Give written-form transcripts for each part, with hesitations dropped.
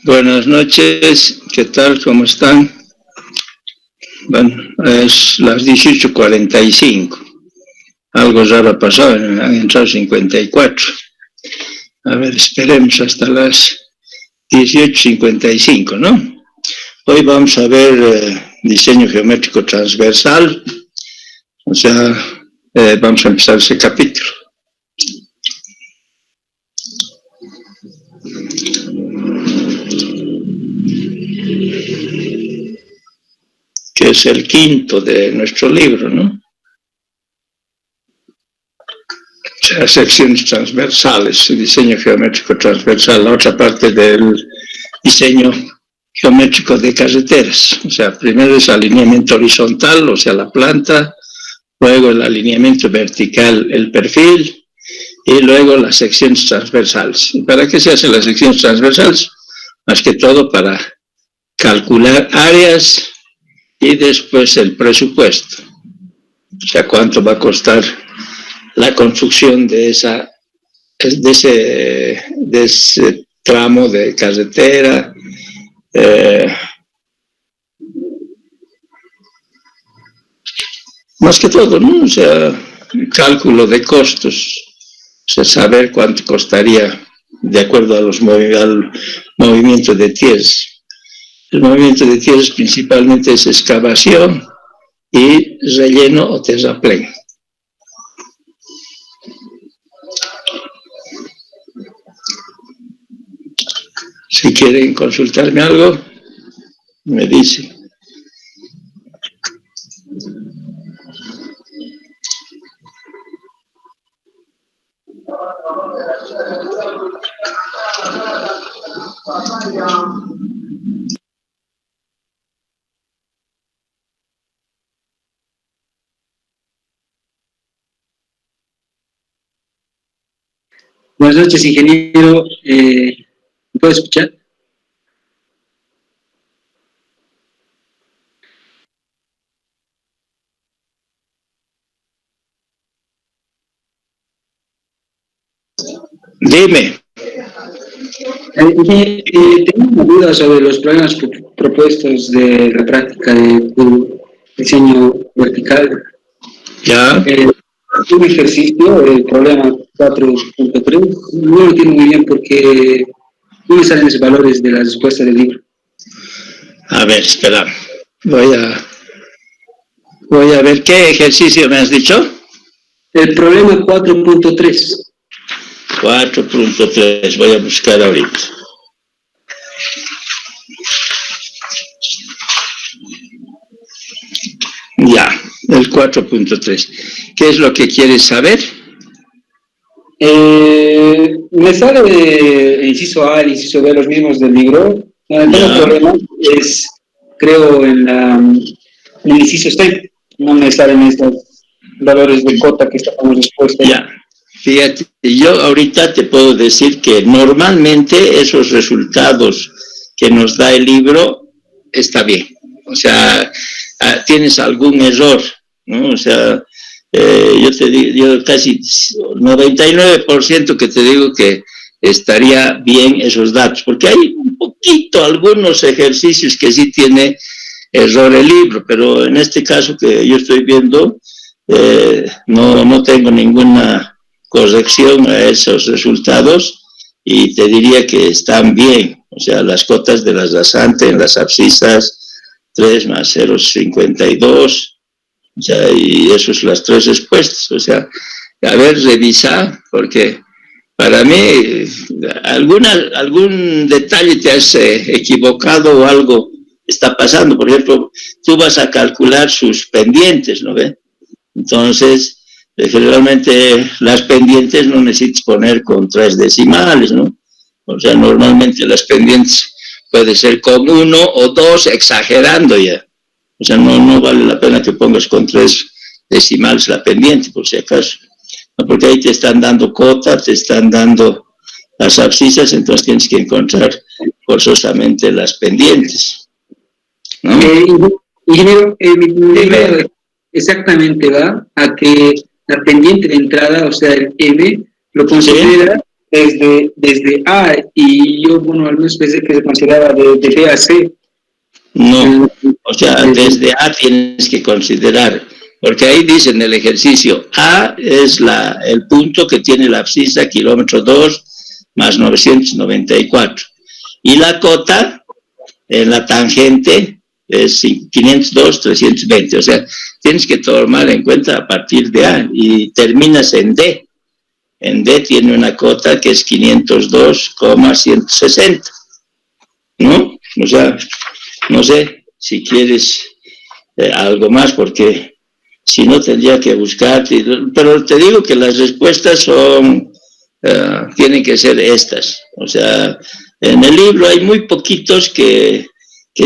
Buenas noches, ¿qué tal? ¿Cómo están? Bueno, es las 18:45. Algo raro ha pasado, han entrado 54. A ver, esperemos hasta las 18:55, ¿no? Hoy vamos a ver diseño geométrico transversal, o sea, vamos a empezar ese capítulo. Que es el quinto de nuestro libro, ¿no? O sea, secciones transversales, diseño geométrico transversal, la otra parte del diseño geométrico de carreteras. O sea, primero es alineamiento horizontal, o sea, la planta, luego el alineamiento vertical, el perfil, y luego las secciones transversales. ¿Y para qué se hacen las secciones transversales? Más que todo para calcular áreas y después el presupuesto. O sea, cuánto va a costar la construcción de ese tramo de carretera. Más que todo, ¿no? O sea, cálculo de costos. O sea, saber cuánto costaría de acuerdo a al movimiento de tierras. El movimiento de tierras principalmente es excavación y relleno o terraplén. Si quieren consultarme algo, me dicen. Buenas noches, ingeniero. ¿Me puede escuchar? Dime. Tengo una duda sobre los problemas propuestos de la práctica de diseño vertical. Ya. Un ejercicio, el problema 4.3, no lo entiendo muy bien porque no me salen esos valores de las respuestas del libro. A ver, espera. Voy a ver qué ejercicio me has dicho. El problema 4.3. 4.3, voy a buscar ahorita. Ya, el 4.3. ¿Qué es lo que quieres saber? Me sale el inciso A, el inciso B, los mismos del libro. El problema es, creo, en el inciso C. No me salen estos valores de cota que estábamos dispuestos. Ya, fíjate, yo ahorita te puedo decir que normalmente esos resultados que nos da el libro está bien. O sea, tienes algún error, ¿no? O sea, yo te digo, yo casi 99% que te digo que estaría bien esos datos, porque hay un poquito, algunos ejercicios que sí tiene error el libro, pero en este caso que yo estoy viendo, no tengo ninguna corrección a esos resultados y te diría que están bien. O sea, las cotas de las rasantes en las abscisas, 3 más 0,52, o sea, y eso es las tres respuestas. O sea, a ver, revisa, porque para mí algún detalle te has equivocado o algo está pasando. Por ejemplo, tú vas a calcular sus pendientes, ¿no ve? Entonces, generalmente las pendientes no necesitas poner con 3 decimales, ¿no? O sea, normalmente las pendientes puede ser con 1 o 2, exagerando ya. O sea, no vale la pena que pongas con 3 decimales la pendiente, por si acaso. No, porque ahí te están dando cota, te están dando las abscisas, entonces tienes que encontrar forzosamente las pendientes, ¿no? Ingeniero, mi duda exactamente va a que la pendiente de entrada, o sea, el M, lo considera desde A, y yo, bueno, al menos pensé que se consideraba de B a C. No, o sea, desde A tienes que considerar, porque ahí dice en el ejercicio, A es el punto que tiene la abscisa, kilómetro 2 más 994. Y la cota en la tangente es 502, 320. O sea, tienes que tomar en cuenta a partir de A y terminas en D. En D tiene una cota que es 502,160. ¿No? O sea, no sé si quieres algo más, porque si no tendría que buscarte. Pero te digo que las respuestas son, tienen que ser estas. O sea, en el libro hay muy poquitos que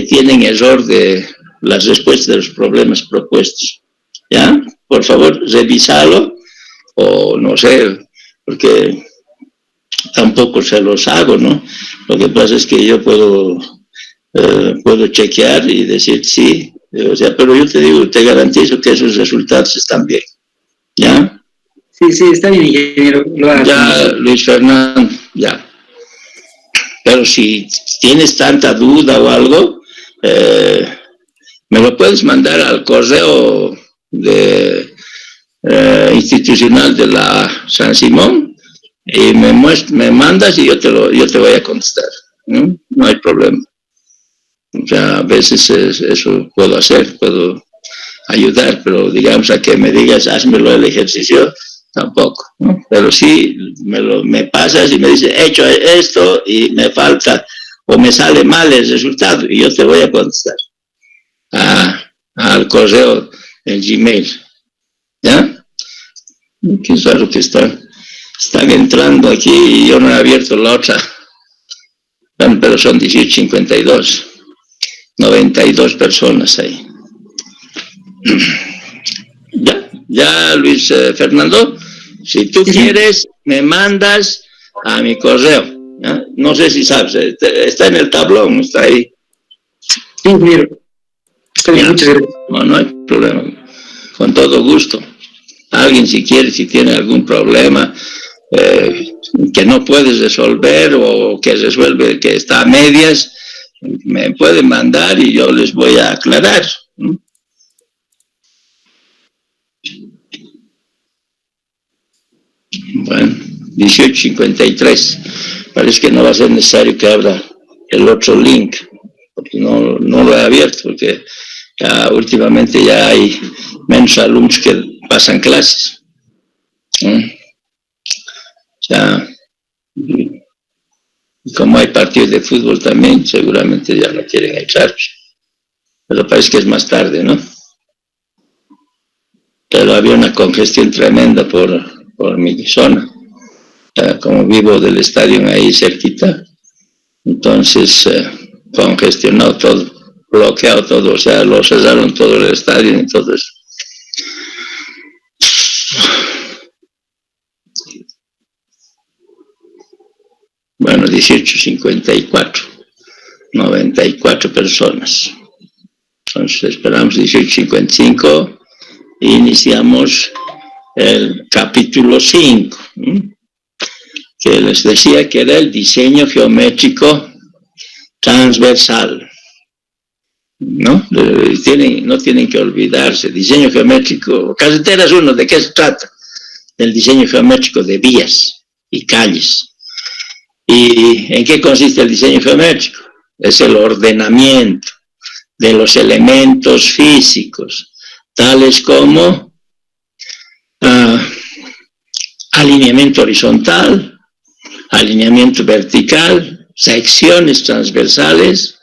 tienen error de las respuestas de los problemas propuestos. ¿Ya? Por favor, revísalo, o no sé, porque tampoco se los hago, ¿no? Lo que pasa es que yo puedo chequear y decir sí, o sea, pero yo te digo, te garantizo que esos resultados están bien, ¿ya? Sí, sí, está bien, ingeniero. Ya, Luis Fernando, ya. Pero si tienes tanta duda o algo, me lo puedes mandar al correo institucional de la San Simón y me mandas y yo te voy a contestar, ¿no? No hay problema. O sea, a veces eso puedo hacer, puedo ayudar, pero digamos a que me digas, házmelo el ejercicio, tampoco, ¿no? Pero sí, me pasas y me dices, he hecho esto y me falta, o me sale mal el resultado, y yo te voy a contestar al correo, el Gmail, ¿ya? Qué raro que están entrando aquí y yo no he abierto la otra, pero son 18:52. 92 personas ahí. Ya, Luis Fernando, si tú quieres, me mandas a mi correo. ¿Ya? No sé si sabes, está en el tablón, está ahí. Sí, mira. Está bien, muchas gracias. No hay problema. Con todo gusto. Alguien, si quiere, si tiene algún problema que no puedes resolver o que resuelve, que está a medias, me pueden mandar y yo les voy a aclarar. Bueno, 18:53. Parece que no va a ser necesario que abra el otro link, porque no lo he abierto, porque ya últimamente ya hay menos alumnos que pasan clases. O sea, como hay partidos de fútbol también, seguramente ya no quieren entrar. Pero parece que es más tarde, ¿no? Pero había una congestión tremenda por mi zona. Como vivo del estadio ahí cerquita, entonces congestionado todo, bloqueado todo, o sea, lo cerraron todo el estadio, entonces. Bueno, 18:54, 94 personas. Entonces esperamos 18:55 e iniciamos el capítulo 5, que les decía que era el diseño geométrico transversal. ¿No? No tienen que olvidarse. Diseño geométrico, carreteras 1, ¿de qué se trata? Del diseño geométrico de vías y calles. ¿Y en qué consiste el diseño geométrico? Es el ordenamiento de los elementos físicos, tales como alineamiento horizontal, alineamiento vertical, secciones transversales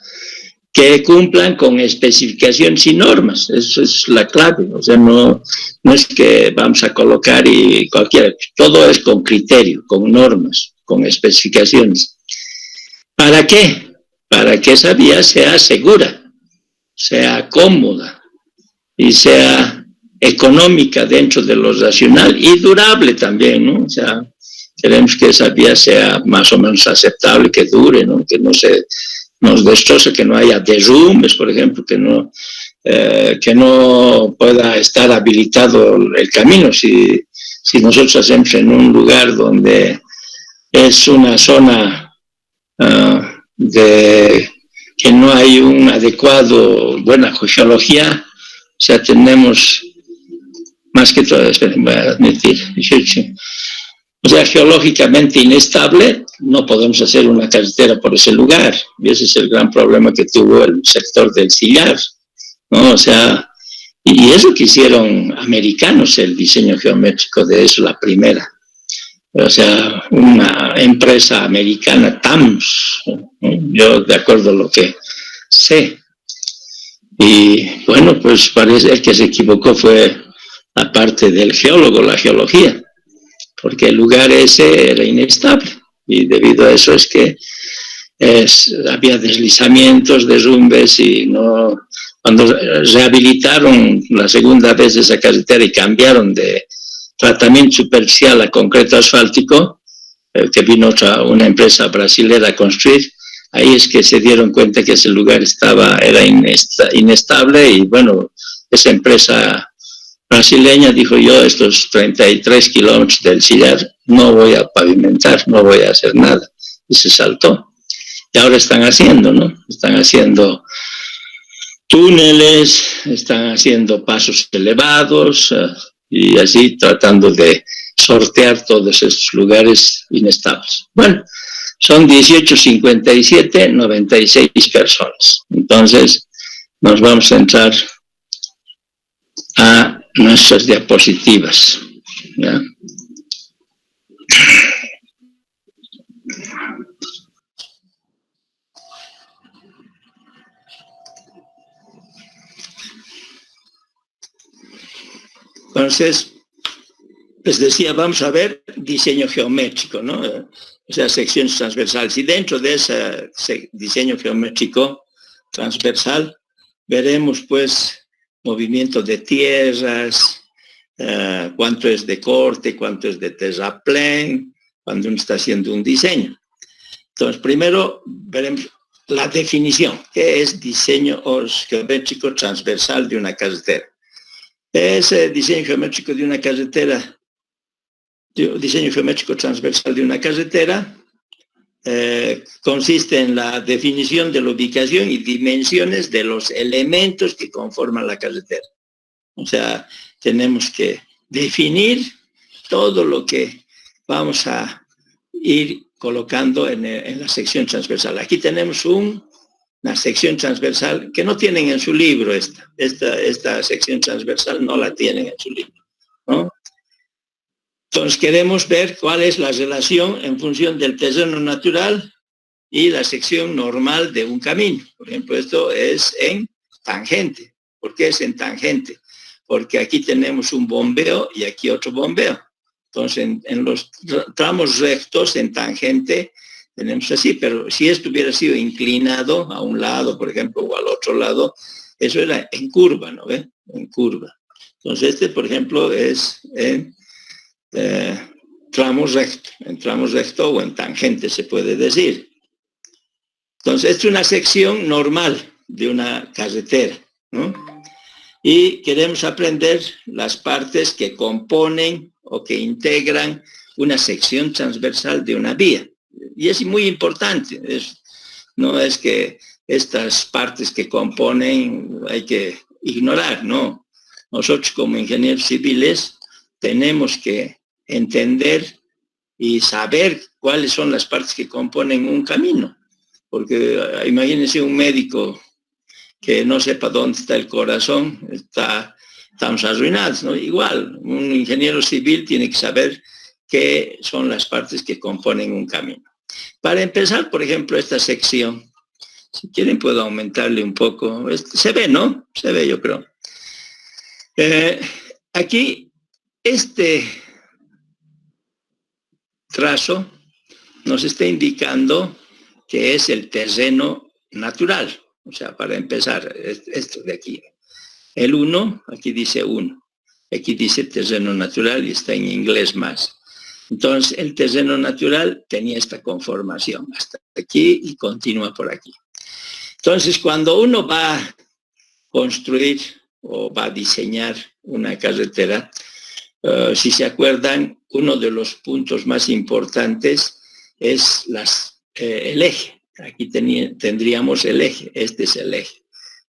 que cumplan con especificaciones y normas. Eso es la clave. O sea, no es que vamos a colocar y cualquiera, todo es con criterio, con normas, con especificaciones. ¿Para qué? Para que esa vía sea segura, sea cómoda y sea económica dentro de lo racional y durable también, ¿no? O sea, queremos que esa vía sea más o menos aceptable, que dure, ¿no? Que no se nos destroce, que no haya derrumbes, por ejemplo, que no pueda estar habilitado el camino. Si nosotros hacemos en un lugar donde es una zona que no hay un buena geología, o sea, tenemos más que todo, esperen, voy a admitir, o sea, geológicamente inestable, no podemos hacer una carretera por ese lugar, y ese es el gran problema que tuvo el sector del sillar, ¿no? O sea, y eso que hicieron americanos, el diseño geométrico de eso, la primera. O sea, una empresa americana, TAMS, ¿no? Yo de acuerdo a lo que sé. Y bueno, pues parece el que se equivocó fue la parte del geólogo, la geología, porque el lugar ese era inestable y debido a eso es que había deslizamientos, derrumbes y no. Cuando rehabilitaron la segunda vez esa carretera y cambiaron de tratamiento superficial a concreto asfáltico, que vino una empresa brasilera a construir, ahí es que se dieron cuenta que ese lugar era inestable y bueno, esa empresa brasileña dijo yo estos 33 kilómetros del sillar no voy a pavimentar, no voy a hacer nada y se saltó. Y ahora están haciendo, ¿no? Están haciendo túneles, están haciendo pasos elevados y así tratando de sortear todos estos lugares inestables. Bueno, son 18:57, 96 personas. Entonces, nos vamos a entrar a nuestras diapositivas, ¿ya? Entonces, les decía, vamos a ver diseño geométrico, ¿no? O sea, secciones transversales. Y dentro de ese diseño geométrico transversal, veremos, pues, movimiento de tierras, cuánto es de corte, cuánto es de terraplén, cuando uno está haciendo un diseño. Entonces, primero veremos la definición. ¿Qué es diseño geométrico transversal de una carretera? Ese diseño geométrico de una carretera, diseño geométrico transversal de una carretera, consiste en la definición de la ubicación y dimensiones de los elementos que conforman la carretera. O sea, tenemos que definir todo lo que vamos a ir colocando en la sección transversal. Aquí tenemos una sección transversal que no tienen en su libro esta sección transversal, no la tienen en su libro, ¿no? Entonces queremos ver cuál es la relación en función del terreno natural y la sección normal de un camino. Por ejemplo, esto es en tangente. ¿Por qué es en tangente? Porque aquí tenemos un bombeo y aquí otro bombeo. Entonces, en los tramos rectos, en tangente, tenemos así, pero si esto hubiera sido inclinado a un lado, por ejemplo, o al otro lado, eso era en curva, ¿no ve? En curva. Entonces, por ejemplo, es en tramos recto o en tangente, se puede decir. Entonces, esta es una sección normal de una carretera, ¿no? Y queremos aprender las partes que componen o que integran una sección transversal de una vía. Y es muy importante, no es que estas partes que componen hay que ignorar, no. Nosotros como ingenieros civiles tenemos que entender y saber cuáles son las partes que componen un camino. Porque imagínense un médico que no sepa dónde está el corazón, estamos arruinados, ¿no? Igual, un ingeniero civil tiene que saber qué son las partes que componen un camino. Para empezar, por ejemplo, esta sección, si quieren puedo aumentarle un poco, se ve, ¿no? Se ve, yo creo. Aquí, este trazo nos está indicando que es el terreno natural. O sea, para empezar, esto de aquí. El 1, aquí dice 1. Aquí dice terreno natural y está en inglés más. Entonces, el terreno natural tenía esta conformación hasta aquí y continúa por aquí. Entonces, cuando uno va a construir o va a diseñar una carretera, si se acuerdan, uno de los puntos más importantes es el eje. Aquí tendríamos el eje, este es el eje,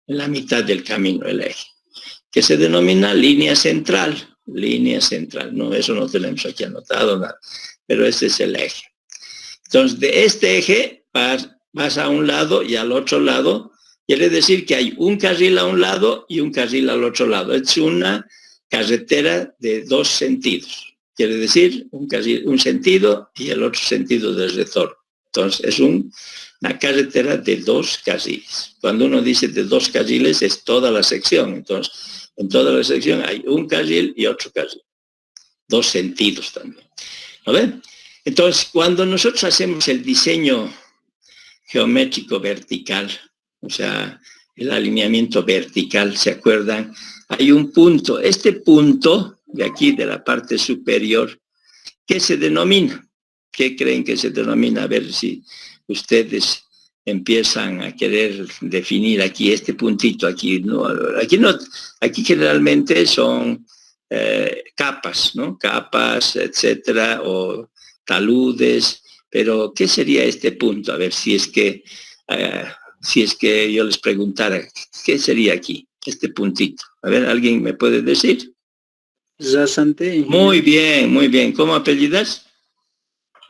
en la mitad del camino el eje, que se denomina línea central, no, eso no tenemos aquí anotado nada, pero este es el eje. Entonces, de este eje vas a un lado y al otro lado, quiere decir que hay un carril a un lado y un carril al otro lado. Es una carretera de dos sentidos. Quiere decir un sentido y el otro sentido del retorno. Entonces, es una carretera de dos carriles. Cuando uno dice de dos carriles, es toda la sección. Entonces, en toda la sección hay un carril y otro carril. Dos sentidos también. ¿No ven? Entonces, cuando nosotros hacemos el diseño geométrico vertical, o sea, el alineamiento vertical, ¿se acuerdan? Hay un punto. Este punto de aquí, de la parte superior, ¿qué se denomina? ¿Qué creen que se denomina? A ver si ustedes empiezan a querer definir aquí este puntito. Aquí no, aquí generalmente son capas, ¿no? Capas, etcétera, o taludes. Pero, ¿qué sería este punto? A ver, si es que yo les preguntara, ¿qué sería aquí, este puntito? A ver, ¿alguien me puede decir? Rasante. Muy bien, muy bien. ¿Cómo apellidas?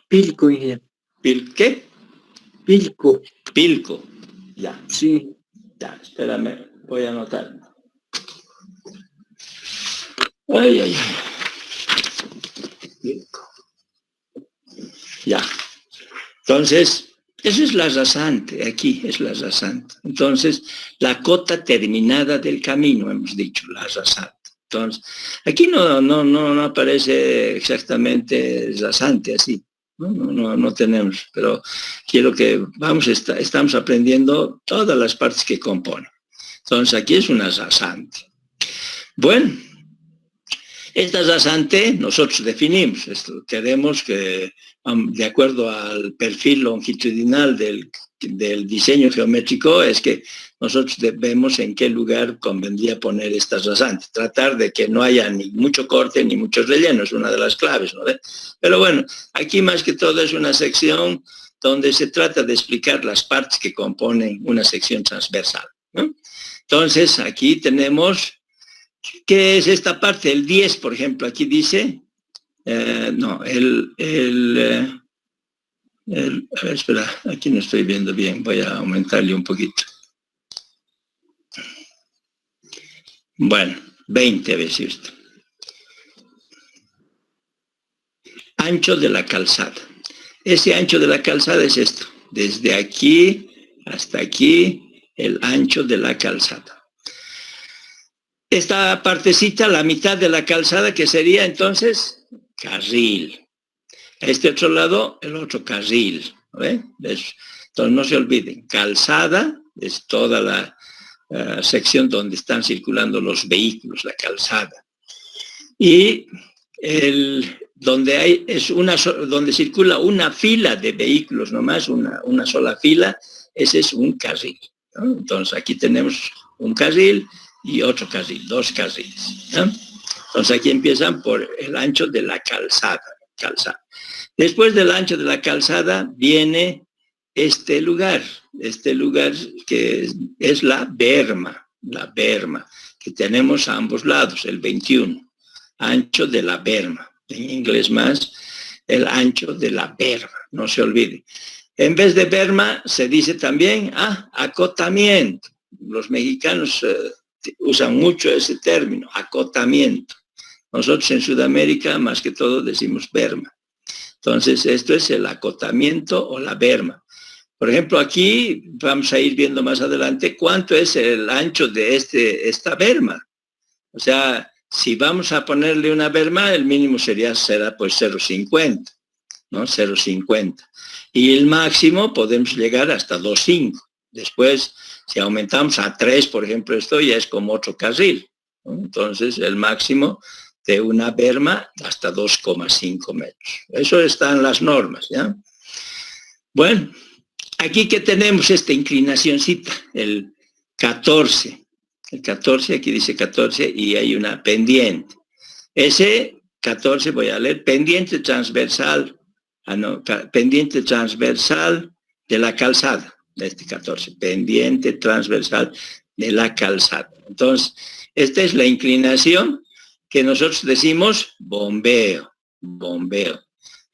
Pilco, ingeniero. ¿Qué? Pilco. Pilco. Ya. Sí. Ya, espérame, voy a anotar. Ay, ay, ay. Pilco. Ya. Entonces, eso es la rasante, aquí es la rasante. Entonces, la cota terminada del camino, hemos dicho, la rasante. Entonces, aquí no aparece exactamente rasante así. No tenemos, pero quiero que estamos aprendiendo todas las partes que componen. Entonces, aquí es una rasante. Bueno, esta rasante nosotros definimos. Queremos que, de acuerdo al perfil longitudinal del diseño geométrico, es que nosotros vemos en qué lugar convendría poner estas rasantes. Tratar de que no haya ni mucho corte ni mucho relleno, es una de las claves, ¿no? Pero bueno, aquí más que todo es una sección donde se trata de explicar las partes que componen una sección transversal, ¿no? Entonces, aquí tenemos, ¿qué es esta parte? El 10, por ejemplo, aquí dice, a ver, espera, aquí no estoy viendo bien, voy a aumentarle un poquito. Bueno, 20, a ver si esto. Ancho de la calzada. Ese ancho de la calzada es esto, desde aquí hasta aquí, el ancho de la calzada. Esta partecita, la mitad de la calzada, que sería entonces carril. A este otro lado, el otro carril. ¿Ve? Entonces no se olviden, calzada es toda la sección donde están circulando los vehículos, la calzada. Y donde circula una fila de vehículos nomás, una sola fila, ese es un carril, ¿no? Entonces aquí tenemos un carril y otro carril, dos carriles, ¿no? Entonces aquí empiezan por el ancho de la calzada. Después del ancho de la calzada viene este lugar que es la berma, que tenemos a ambos lados, el 21, ancho de la berma, en inglés más, el ancho de la berma, no se olvide. En vez de berma se dice también acotamiento. Los mexicanos usan mucho ese término, acotamiento. Nosotros en Sudamérica más que todo decimos berma. Entonces esto es el acotamiento o la berma. Por ejemplo, aquí vamos a ir viendo más adelante cuánto es el ancho de esta berma. O sea, si vamos a ponerle una berma, el mínimo será pues 0,50, ¿no? 0,50. Y el máximo podemos llegar hasta 2,5. Después, si aumentamos a 3, por ejemplo, esto ya es como otro carril, ¿no? Entonces, el máximo de una berma hasta 2,5 metros. Eso está en las normas, ¿ya? Bueno, aquí que tenemos esta inclinacióncita, el 14. El 14, aquí dice 14 y hay una pendiente. Ese 14, voy a leer, pendiente transversal pendiente transversal de la calzada, de este 14, pendiente transversal de la calzada. Entonces, esta es la inclinación que nosotros decimos bombeo.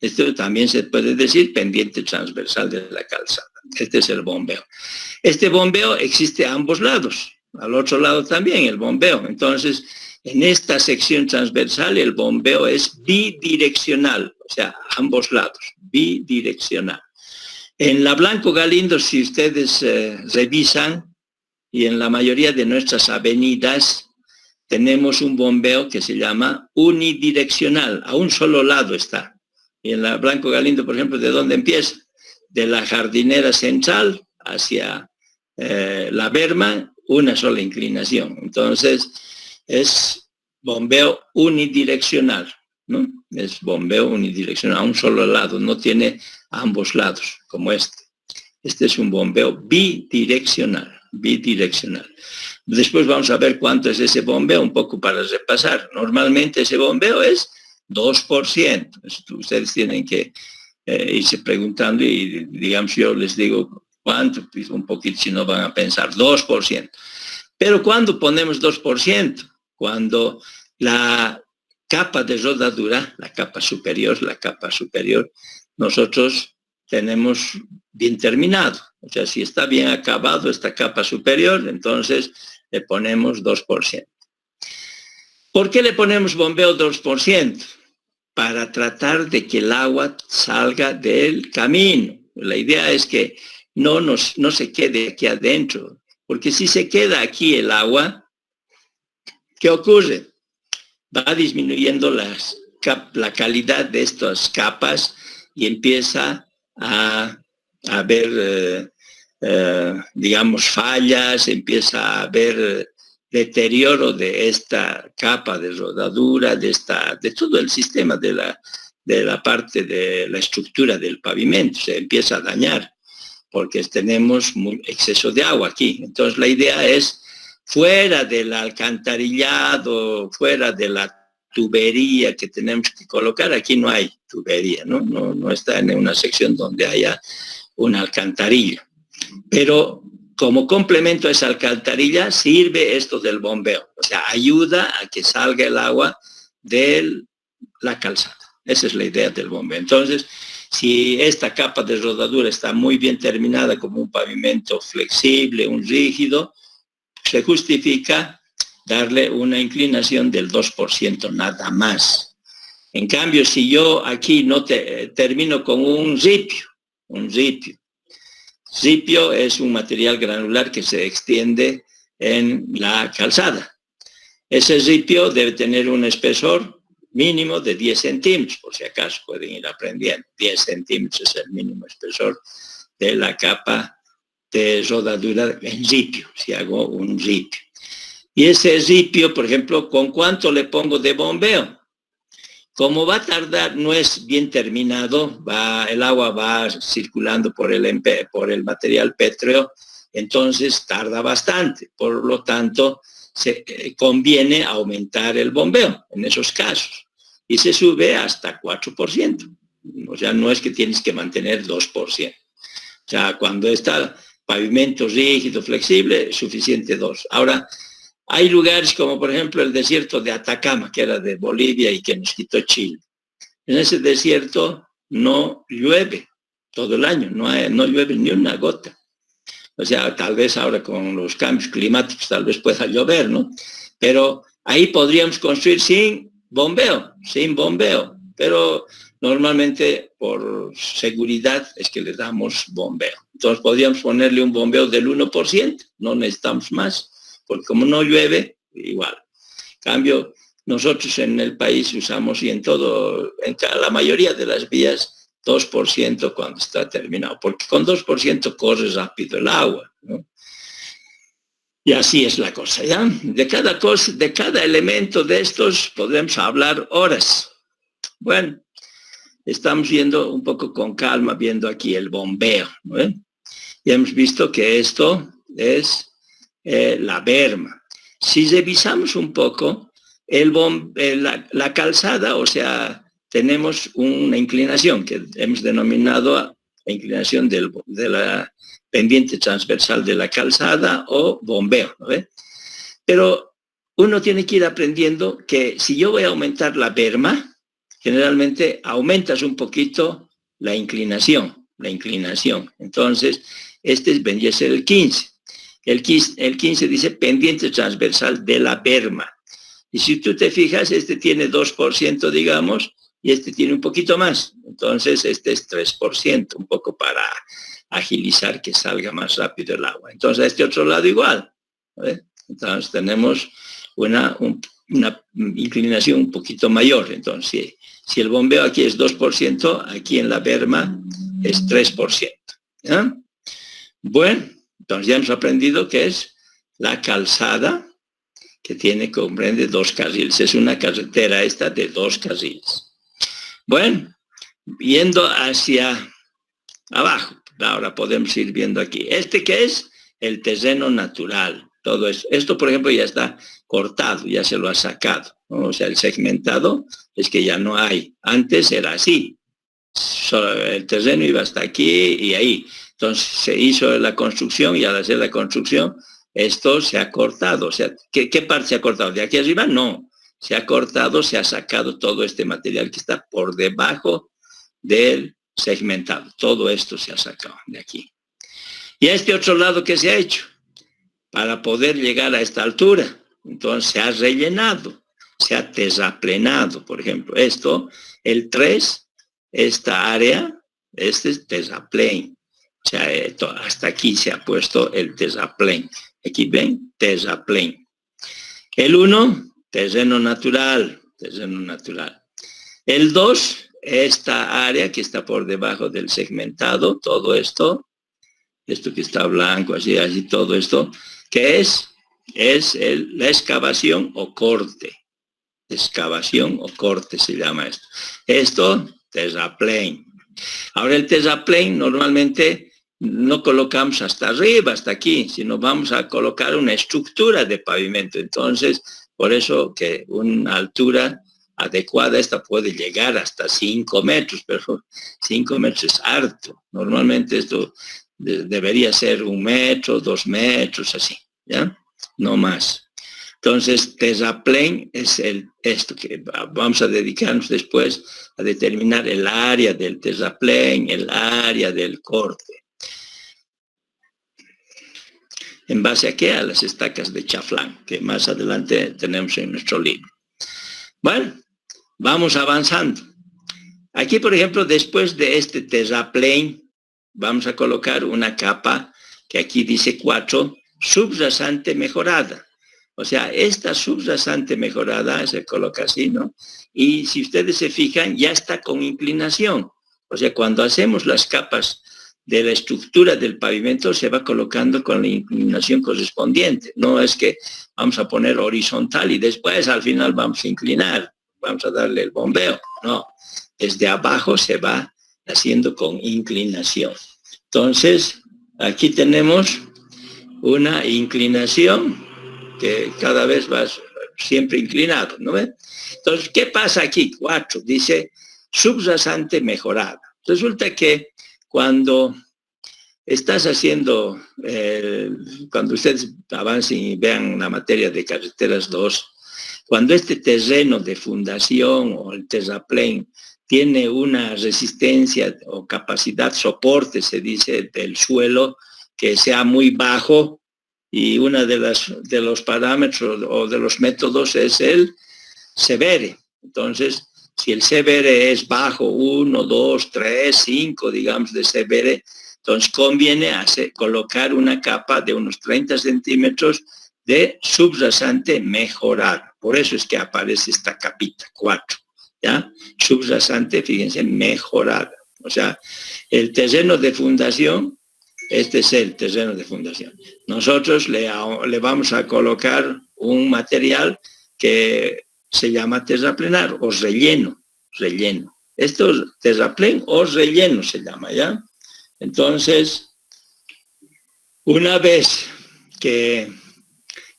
Esto también se puede decir pendiente transversal de la calzada. Este es el bombeo. Este bombeo existe a ambos lados. Al otro lado también el bombeo. Entonces, en esta sección transversal el bombeo es bidireccional, o sea, a ambos lados, bidireccional. En la Blanco Galindo, si ustedes revisan, y en la mayoría de nuestras avenidas, tenemos un bombeo que se llama unidireccional, a un solo lado está. Y en la Blanco Galindo, por ejemplo, ¿de dónde empieza? De la Jardinera Central hacia la Berma, una sola inclinación. Entonces, es bombeo unidireccional, ¿no? Es bombeo unidireccional, a un solo lado, no tiene ambos lados, como este. Este es un bombeo bidireccional. Después vamos a ver cuánto es ese bombeo, un poco para repasar. Normalmente ese bombeo es 2%. Ustedes tienen que irse preguntando y, digamos, yo les digo cuánto, pues un poquito, si no van a pensar, 2%. Pero ¿cuándo ponemos 2%? Cuando la capa de rodadura, la capa superior, nosotros tenemos bien terminado. O sea, si está bien acabado esta capa superior, entonces le ponemos 2%. ¿Por qué le ponemos bombeo 2%? Para tratar de que el agua salga del camino. La idea es que no se quede aquí adentro, porque si se queda aquí el agua, ¿qué ocurre? Va disminuyendo la calidad de estas capas y empieza a haber, digamos, fallas, empieza a haber deterioro de esta capa de rodadura, de todo el sistema de la parte de la estructura del pavimento, se empieza a dañar porque tenemos exceso de agua aquí. Entonces la idea es, fuera del alcantarillado, fuera de la tubería que tenemos que colocar, aquí no hay tubería, no está en una sección donde haya una alcantarilla. Pero como complemento a esa alcantarilla sirve esto del bombeo, o sea, ayuda a que salga el agua de la calzada. Esa es la idea del bombeo. Entonces, si esta capa de rodadura está muy bien terminada como un pavimento flexible, un rígido, se justifica darle una inclinación del 2%, nada más. En cambio, si yo aquí no termino con un ripio. Ripio es un material granular que se extiende en la calzada. Ese ripio debe tener un espesor mínimo de 10 centímetros, por si acaso pueden ir aprendiendo. 10 centímetros es el mínimo espesor de la capa de rodadura en ripio, si hago un ripio. Y ese ripio, por ejemplo, ¿con cuánto le pongo de bombeo? Como va a tardar, no es bien terminado, el agua va circulando por el material pétreo, entonces tarda bastante. Por lo tanto, conviene aumentar el bombeo en esos casos. Y se sube hasta 4%. O sea, no es que tienes que mantener 2%. O sea, cuando está pavimento rígido, flexible, es suficiente 2%. Ahora, hay lugares como, por ejemplo, el desierto de Atacama, que era de Bolivia y que nos quitó Chile. En ese desierto no llueve todo el año, no llueve ni una gota. O sea, tal vez ahora con los cambios climáticos tal vez pueda llover, ¿no? Pero ahí podríamos construir sin bombeo, pero normalmente por seguridad es que le damos bombeo. Entonces podríamos ponerle un bombeo del 1%, no necesitamos más, porque como no llueve, igual. En cambio, nosotros en el país usamos, y en la mayoría de las vías, 2% cuando está terminado, porque con 2% corre rápido el agua, ¿no? Y así es la cosa, ¿ya? De cada elemento de estos podemos hablar horas. Bueno, estamos viendo un poco con calma, viendo aquí el bombeo, ¿no? Y hemos visto que esto es la berma. Si revisamos un poco, la calzada, o sea, tenemos una inclinación que hemos denominado la inclinación de la pendiente transversal de la calzada o bombeo, ¿no ve? Pero uno tiene que ir aprendiendo que si yo voy a aumentar la berma, generalmente aumentas un poquito la inclinación. Entonces, este vendría a ser el 15. El 15 dice pendiente transversal de la berma. Y si tú te fijas, este tiene 2%, digamos, y este tiene un poquito más. Entonces, este es 3%, un poco para agilizar que salga más rápido el agua. Entonces, a este otro lado igual, ¿vale? Entonces, tenemos una inclinación un poquito mayor. Entonces, si el bombeo aquí es 2%, aquí en la berma es 3%. ¿Ya? Bueno, entonces ya hemos aprendido que es la calzada, que comprende 2 carriles. Es una carretera esta de 2 carriles. Bueno, yendo hacia abajo, ahora podemos ir viendo aquí. ¿Qué es? El terreno natural. Todo eso. Esto, por ejemplo, ya está cortado, ya se lo ha sacado, ¿no? O sea, el segmentado es que ya no hay. Antes era así. El terreno iba hasta aquí y ahí. Entonces se hizo la construcción y al hacer la construcción, esto se ha cortado. O sea, ¿qué parte se ha cortado? ¿De aquí arriba? No. Se ha cortado, se ha sacado todo este material que está por debajo del segmentado. Todo esto se ha sacado de aquí. Y a este otro lado, ¿qué se ha hecho? Para poder llegar a esta altura. Entonces se ha rellenado, se ha terraplenado, por ejemplo. Esto, el 3, esta área, este es terraplén. O sea, hasta aquí se ha puesto el terraplén. Aquí ven, terraplén. El 1, terreno natural. El 2, esta área que está por debajo del segmentado, todo esto que está blanco, así, todo esto, ¿qué es? Es la excavación o corte. Excavación o corte se llama esto. Esto, terraplén. Ahora el terraplén normalmente no colocamos hasta arriba, hasta aquí, sino vamos a colocar una estructura de pavimento. Entonces, por eso que una altura adecuada esta puede llegar hasta 5 metros, pero 5 metros es harto. Normalmente esto debería ser 1 metro, 2 metros, así, ¿ya? No más. Entonces, terraplén es esto que vamos a dedicarnos después a determinar el área del terraplén, el área del corte. ¿En base a qué? A las estacas de chaflán, que más adelante tenemos en nuestro libro. Bueno, vamos avanzando. Aquí, por ejemplo, después de este terraplén, vamos a colocar una capa que aquí dice 4, subrasante mejorada. O sea, esta subrasante mejorada se coloca así, ¿no? Y si ustedes se fijan, ya está con inclinación. O sea, cuando hacemos las capas de la estructura del pavimento, se va colocando con la inclinación correspondiente. No es que vamos a poner horizontal y después al final vamos a inclinar, vamos a darle el bombeo. No, desde abajo se va haciendo con inclinación. Entonces, aquí tenemos una inclinación que cada vez va siempre inclinado, ¿no ven? Entonces, ¿qué pasa aquí? 4, dice subrasante mejorada. Resulta que cuando estás haciendo, cuando ustedes avancen y vean la materia de carreteras 2, cuando este terreno de fundación o el terraplén tiene una resistencia o capacidad, soporte, se dice, del suelo, que sea muy bajo, y uno de los parámetros o de los métodos es el severe. Entonces, si el severe es bajo, 1, 2, 3, 5, digamos, de severe, entonces conviene colocar una capa de unos 30 centímetros de subrasante mejorado. Por eso es que aparece esta capita, 4, ¿ya? Subrasante, fíjense, mejorada. O sea, el terreno de fundación, este es el terreno de fundación. Nosotros le vamos a colocar un material que se llama terraplenar o relleno. Esto es terraplén o relleno se llama, ¿ya? Entonces, una vez que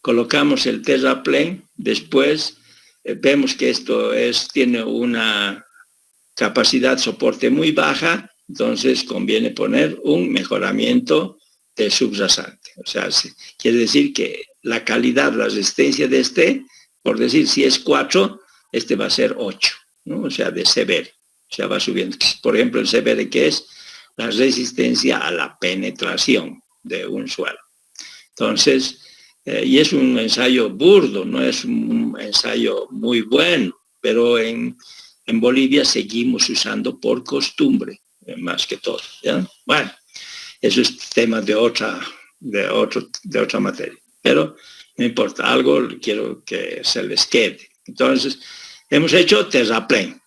colocamos el terraplén, después vemos que esto tiene una capacidad soporte muy baja, entonces conviene poner un mejoramiento de subrasante. O sea, quiere decir que la calidad, la resistencia de este, por decir, si es 4, este va a ser 8, ¿no? O sea, de severe. O sea, va subiendo. Por ejemplo, el severe, que es la resistencia a la penetración de un suelo. Entonces, y es un ensayo burdo, no es un ensayo muy bueno, pero en Bolivia seguimos usando por costumbre, más que todo, ¿ya? Bueno, eso es tema de otra materia, pero no importa, algo quiero que se les quede. Entonces, hemos hecho terraplén,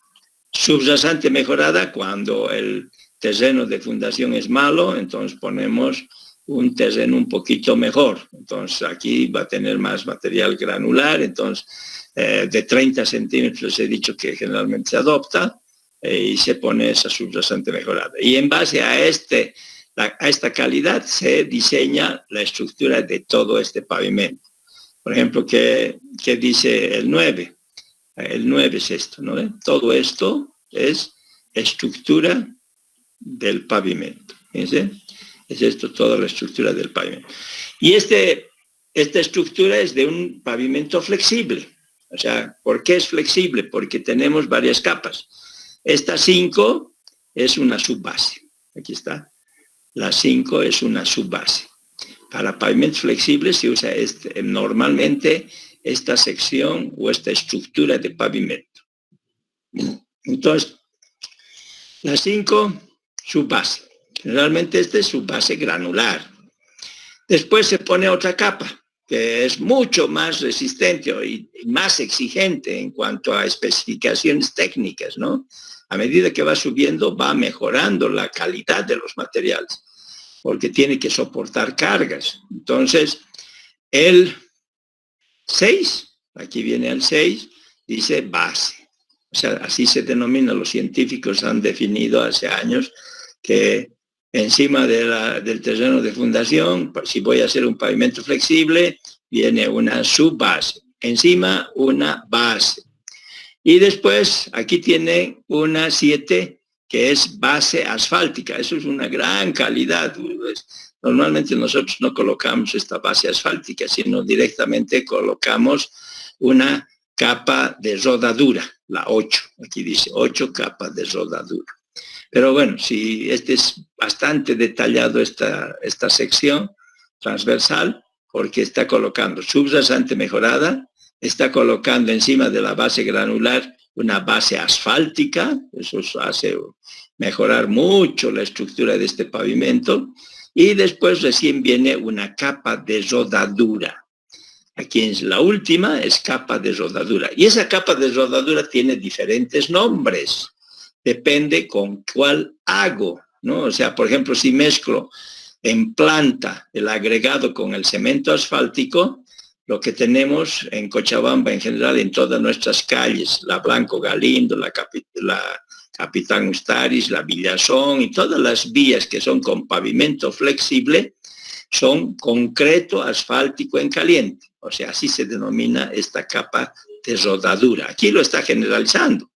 subrasante mejorada cuando el terreno de fundación es malo, entonces ponemos un terreno un poquito mejor. Entonces aquí va a tener más material granular, entonces de 30 centímetros he dicho que generalmente se adopta y se pone esa subrasante mejorada. Y en base a esta calidad se diseña la estructura de todo este pavimento. Por ejemplo, ¿qué dice el 9? El 9 es esto, ¿no? Todo esto es estructura del pavimento. ¿Sí? Es esto, toda la estructura del pavimento. Y esta estructura es de un pavimento flexible. O sea, ¿por qué es flexible? Porque tenemos varias capas. Esta 5 es una subbase. Aquí está. La 5 es una subbase. Para pavimentos flexibles se usa normalmente esta sección o esta estructura de pavimento. Entonces, la 5, subbase. Generalmente este es su base granular. Después se pone otra capa, que es mucho más resistente y más exigente en cuanto a especificaciones técnicas, ¿no? A medida que va subiendo, va mejorando la calidad de los materiales, porque tiene que soportar cargas. Entonces, el 6, aquí viene el 6, dice base. O sea, así se denomina, los científicos han definido hace años que encima del terreno de fundación, si voy a hacer un pavimento flexible, viene una subbase, encima una base. Y después aquí tiene una 7 que es base asfáltica. Eso es una gran calidad. Normalmente nosotros no colocamos esta base asfáltica, sino directamente colocamos una capa de rodadura, la 8. Aquí dice 8 capas de rodadura. Pero bueno, si es bastante detallado esta sección transversal, porque está colocando subrasante mejorada, está colocando encima de la base granular una base asfáltica, eso hace mejorar mucho la estructura de este pavimento, y después recién viene una capa de rodadura. Aquí en la última es capa de rodadura, y esa capa de rodadura tiene diferentes nombres. Depende con cuál hago, ¿no? O sea, por ejemplo, si mezclo en planta el agregado con el cemento asfáltico, lo que tenemos en Cochabamba en general, en todas nuestras calles, la Blanco Galindo, la Capitán Ustaris, la Villazón y todas las vías que son con pavimento flexible, son concreto asfáltico en caliente. O sea, así se denomina esta capa de rodadura. Aquí lo está generalizando.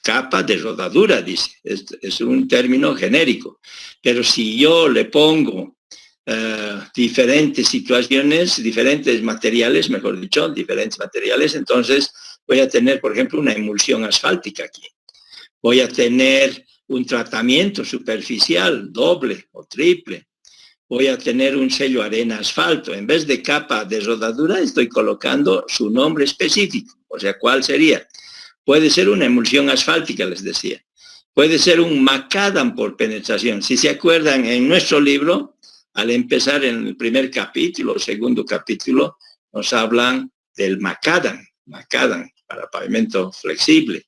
Capa de rodadura, dice, es un término genérico, pero si yo le pongo diferentes situaciones, diferentes materiales, mejor dicho, diferentes materiales, entonces voy a tener, por ejemplo, una emulsión asfáltica aquí, voy a tener un tratamiento superficial, doble o triple, voy a tener un sello arena asfalto, en vez de capa de rodadura estoy colocando su nombre específico, o sea, ¿cuál sería? Puede ser una emulsión asfáltica, les decía. Puede ser un macadam por penetración. Si se acuerdan, en nuestro libro, al empezar en el primer capítulo, segundo capítulo, nos hablan del macadam para pavimento flexible.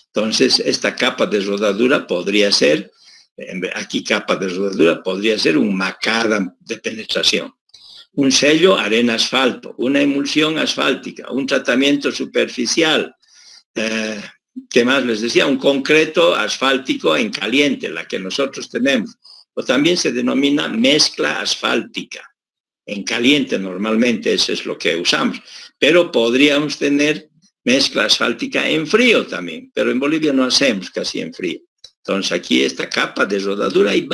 Entonces, esta capa de rodadura podría ser, aquí capa de rodadura, podría ser un macadam de penetración. Un sello arena asfalto, una emulsión asfáltica, un tratamiento superficial, ¿qué más les decía? Un concreto asfáltico en caliente, la que nosotros tenemos. O también se denomina mezcla asfáltica. En caliente normalmente eso es lo que usamos. Pero podríamos tener mezcla asfáltica en frío también, pero en Bolivia no hacemos casi en frío. Entonces aquí esta capa de rodadura, hay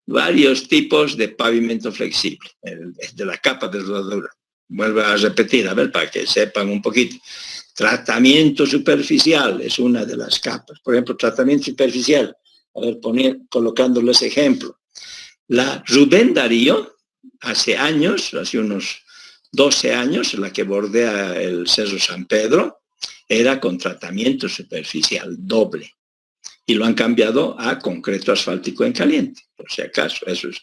varios tipos de pavimento flexible, de la capa de rodadura. Vuelvo a repetir, a ver, para que sepan un poquito. Tratamiento superficial es una de las capas. Por ejemplo, tratamiento superficial, a ver, colocándoles ejemplo. La Rubén Darío, hace unos 12 años, la que bordea el Cerro San Pedro, era con tratamiento superficial doble. Y lo han cambiado a concreto asfáltico en caliente, por si acaso. Eso es.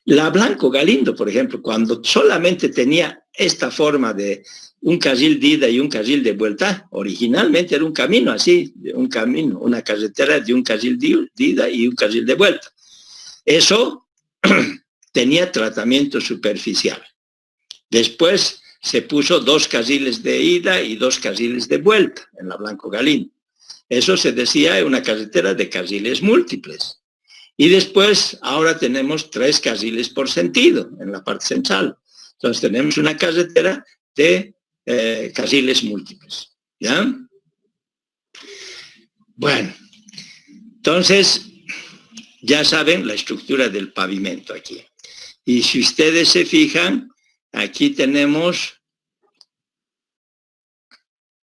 La Blanco Galindo, por ejemplo, cuando solamente tenía esta forma de un carril de ida y un carril de vuelta, originalmente era un camino así, una carretera de un carril de ida y un carril de vuelta. Eso tenía tratamiento superficial. Después se puso 2 carriles de ida y 2 carriles de vuelta en la Blanco Galindo. Eso se decía una carretera de carriles múltiples. Y después, ahora tenemos 3 carriles por sentido en la parte central. Entonces tenemos una carretera de carriles múltiples. ¿Ya? Bueno, entonces ya saben la estructura del pavimento aquí. Y si ustedes se fijan, aquí tenemos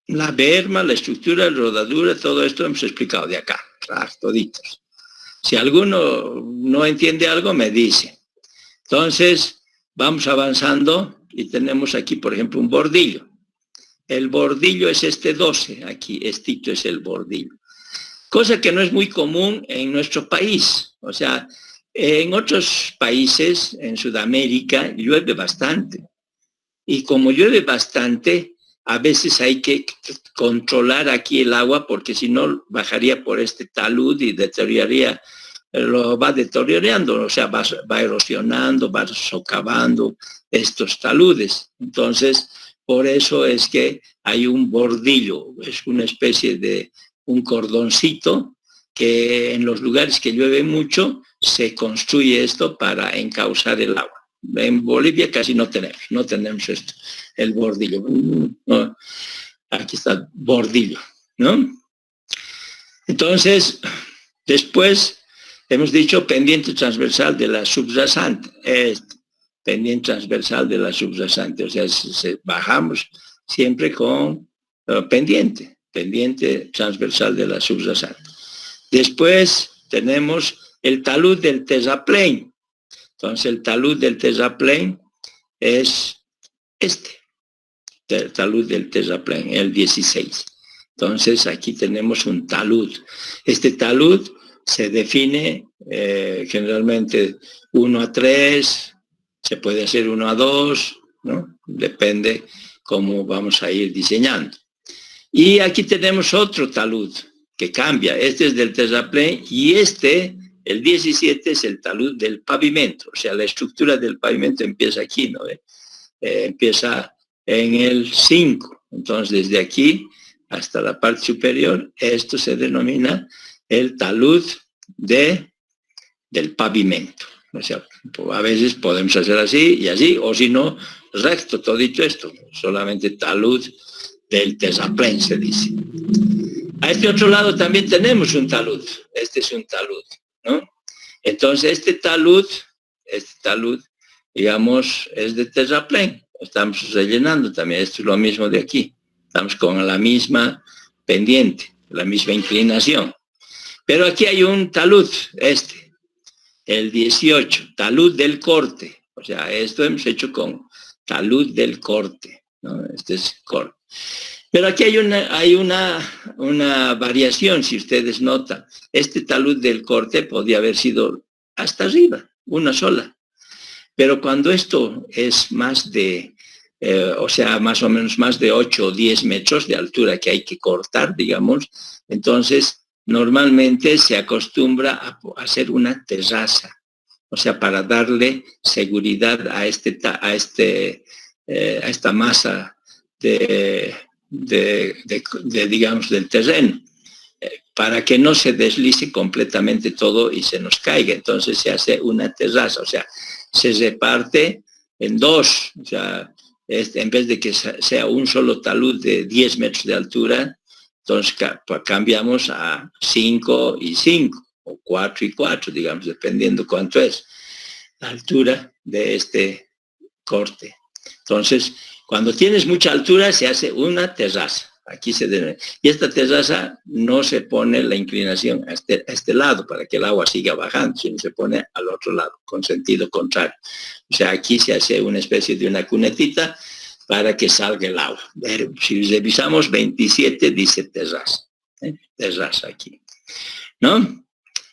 la berma, la estructura, la rodadura, todo esto hemos explicado de acá, claro, toditos. Si alguno no entiende algo, me dice. Entonces, vamos avanzando y tenemos aquí, por ejemplo, un bordillo. El bordillo es este 12, aquí, estito es el bordillo. Cosa que no es muy común en nuestro país. O sea, en otros países, en Sudamérica, llueve bastante. Y como llueve bastante, a veces hay que controlar aquí el agua porque si no bajaría por este talud y lo va deteriorando, o sea, va erosionando, va socavando estos taludes. Entonces, por eso es que hay un bordillo, es una especie de un cordoncito que en los lugares que llueve mucho se construye esto para encauzar el agua. En Bolivia casi no tenemos esto, el bordillo. No, aquí está el bordillo, ¿no? Entonces, después hemos dicho pendiente transversal de la subrasante. Pendiente transversal de la subrasante, o sea, bajamos siempre con pendiente transversal de la subrasante. Después tenemos el talud del terraplén. Entonces el talud del terraplén es el talud del terraplén, el 16. Entonces aquí tenemos un talud. Este talud se define generalmente 1-3, se puede hacer 1-2, ¿no? Depende cómo vamos a ir diseñando. Y aquí tenemos otro talud que cambia. Este es del terraplén y el 17 es el talud del pavimento. O sea, la estructura del pavimento empieza aquí, ¿no? Empieza en el 5. Entonces, desde aquí hasta la parte superior, esto se denomina el talud del pavimento. O sea, a veces podemos hacer así y así, o si no, recto, todo dicho esto, solamente talud del terraplén se dice. A este otro lado también tenemos un talud, este es un talud, ¿no? Entonces este talud, digamos, es de terraplén, estamos rellenando también, esto es lo mismo de aquí, estamos con la misma pendiente, la misma inclinación. Pero aquí hay un talud, el 18, talud del corte. O sea, esto hemos hecho con talud del corte, ¿no? Este es corte. Pero aquí hay una variación, si ustedes notan. Este talud del corte podía haber sido hasta arriba, una sola. Pero cuando esto es más de, o sea, más o menos más de 8 o 10 metros de altura que hay que cortar, digamos, entonces normalmente se acostumbra a hacer una terraza, o sea, para darle seguridad a esta masa digamos, del terreno, para que no se deslice completamente todo y se nos caiga. Entonces se hace una terraza, o sea, se reparte en 2, o sea, en vez de que sea un solo talud de 10 metros de altura, entonces cambiamos a 5 y 5, o 4 y 4, digamos, dependiendo cuánto es la altura de este corte. Entonces, cuando tienes mucha altura, se hace una terraza. Aquí se debe, y esta terraza no se pone la inclinación a este lado para que el agua siga bajando, sino se pone al otro lado, con sentido contrario. O sea, aquí se hace una especie de una cunetita para que salga el agua. Pero si revisamos 27, dice terraza. Terraza aquí, ¿no?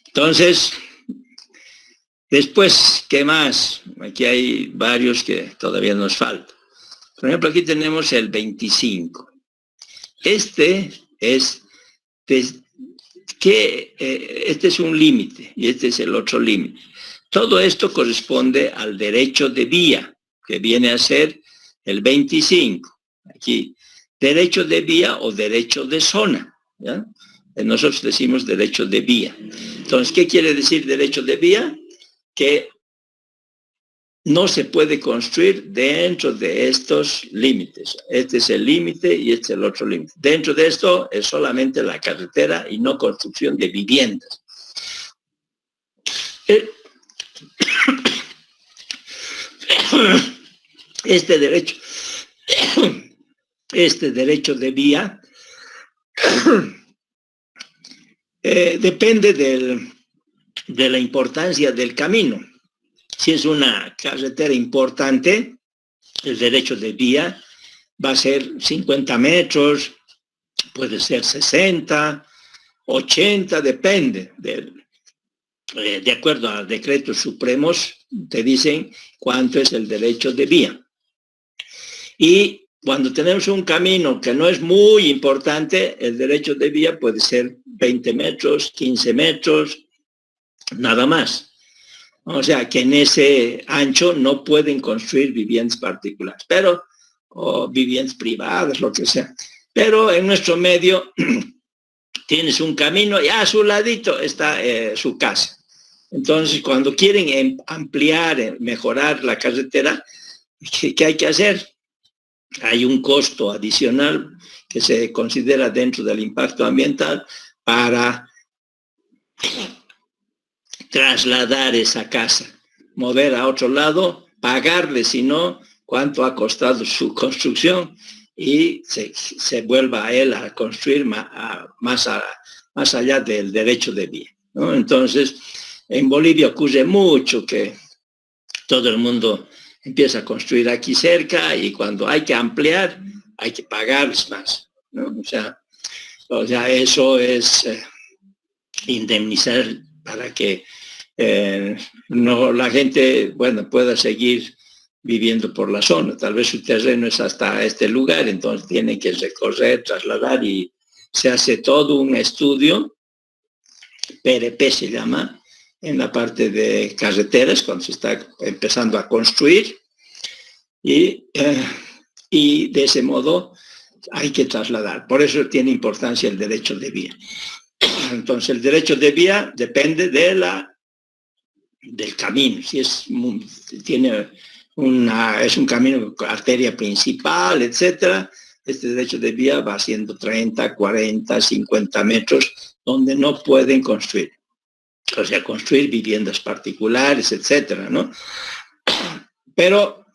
Entonces, después, ¿qué más? Aquí hay varios que todavía nos faltan. Por ejemplo, aquí tenemos el 25. Este es un límite y este es el otro límite. Todo esto corresponde al derecho de vía, que viene a ser el 25. Aquí, derecho de vía o derecho de zona, ¿ya? Nosotros decimos derecho de vía. Entonces, ¿qué quiere decir derecho de vía? Que no se puede construir dentro de estos límites. Este es el límite y este es el otro límite. Dentro de esto es solamente la carretera y no construcción de viviendas. Este derecho de vía depende de la importancia del camino. Si es una carretera importante, el derecho de vía va a ser 50 metros, puede ser 60, 80, depende. De acuerdo a decretos supremos, te dicen cuánto es el derecho de vía. Y cuando tenemos un camino que no es muy importante, el derecho de vía puede ser 20 metros, 15 metros, nada más. O sea, que en ese ancho no pueden construir viviendas particulares, pero, o viviendas privadas, lo que sea. Pero en nuestro medio tienes un camino y a su ladito está su casa. Entonces, cuando quieren ampliar, mejorar la carretera, ¿qué hay que hacer? Hay un costo adicional que se considera dentro del impacto ambiental para trasladar esa casa, mover a otro lado, pagarle, si no, cuánto ha costado su construcción y se vuelva a él a construir más allá del derecho de vía, ¿no? Entonces, en Bolivia ocurre mucho que todo el mundo empieza a construir aquí cerca y cuando hay que ampliar, hay que pagarles más, ¿no? O sea eso es indemnizar para que no la gente, bueno, pueda seguir viviendo por la zona. Tal vez su terreno es hasta este lugar, entonces tiene que recorrer, trasladar y se hace todo un estudio, PRP se llama, en la parte de carreteras, cuando se está empezando a construir y de ese modo hay que trasladar. Por eso tiene importancia el derecho de vía. Entonces, el derecho de vía depende del camino. Si es un camino, arteria principal, etcétera, este derecho de vía va siendo 30, 40, 50 metros, donde no pueden construir. O sea, construir viviendas particulares, etcétera, ¿no? Pero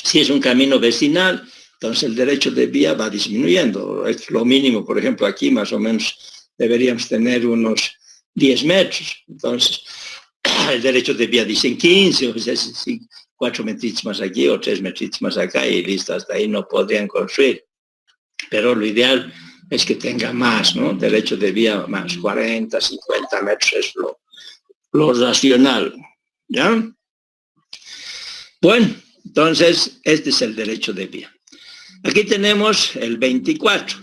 si es un camino vecinal, entonces el derecho de vía va disminuyendo. Es lo mínimo, por ejemplo, aquí más o menos deberíamos tener unos 10 metros. Entonces, el derecho de vía dicen 15, o sea, 4 metritos más aquí o 3 metritos más acá y listo, hasta ahí no podrían construir. Pero lo ideal es que tenga más, ¿no? Derecho de vía más, 40, 50 metros es lo racional, ¿ya? Bueno, entonces, este es el derecho de vía. Aquí tenemos el 24.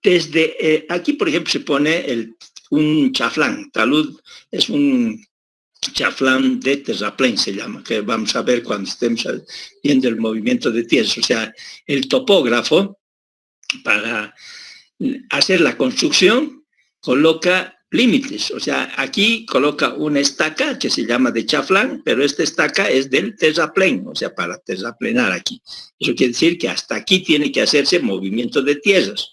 Desde aquí, por ejemplo, se pone un chaflán. Talud es un chaflán de terraplén, se llama, que vamos a ver cuando estemos viendo el movimiento de tierras. O sea, el topógrafo, para hacer la construcción, coloca límites. O sea, aquí coloca una estaca que se llama de chaflán, pero esta estaca es del terraplén, o sea, para terraplenar aquí. Eso quiere decir que hasta aquí tiene que hacerse movimiento de tierras.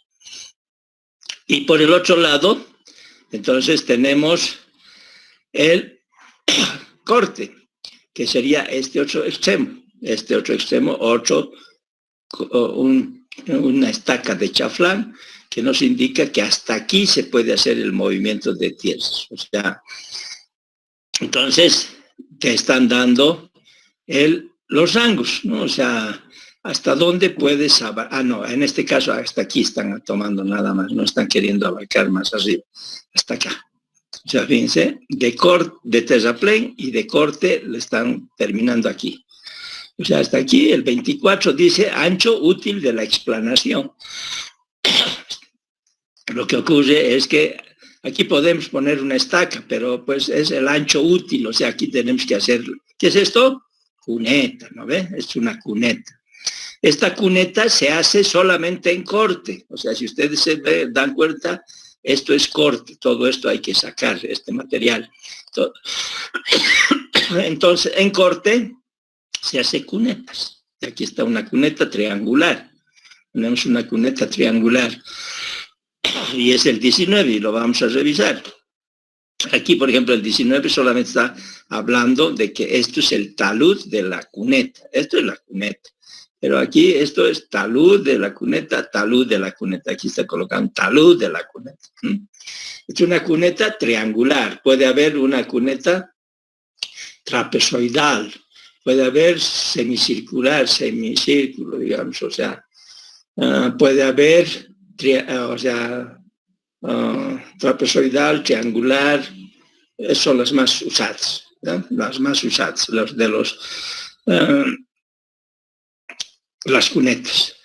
Y por el otro lado, entonces tenemos el corte, que sería este otro extremo. Este otro extremo, una estaca de chaflán, que nos indica que hasta aquí se puede hacer el movimiento de tierras. O sea, entonces te están dando los rangos, ¿no? O sea, hasta dónde puedes abarcar. No, en este caso hasta aquí están tomando nada más, no están queriendo abarcar más arriba, hasta acá. O sea, fíjense, de terraplén y de corte le están terminando aquí. O sea, hasta aquí el 24 dice ancho útil de la explanación. Lo que ocurre es que aquí podemos poner una estaca, pero pues es el ancho útil, o sea, aquí tenemos que hacer, ¿qué es esto? Cuneta, ¿no ve? Es una cuneta. Esta cuneta se hace solamente en corte, o sea, si ustedes se dan cuenta, esto es corte, todo esto hay que sacar, este material. Entonces, en corte se hace cunetas. Y aquí está una cuneta triangular. Tenemos una cuneta triangular. Y es el 19 y lo vamos a revisar. Aquí, por ejemplo, el 19 solamente está hablando de que esto es el talud de la cuneta. Esto es la cuneta. Pero aquí esto es talud de la cuneta, talud de la cuneta. Aquí está colocando talud de la cuneta. Es una cuneta triangular. Puede haber una cuneta trapezoidal. Puede haber semicircular, semicírculo, digamos. O sea, puede haber trapezoidal, triangular, son las más usadas, ¿no? Las más usadas, las cunetas.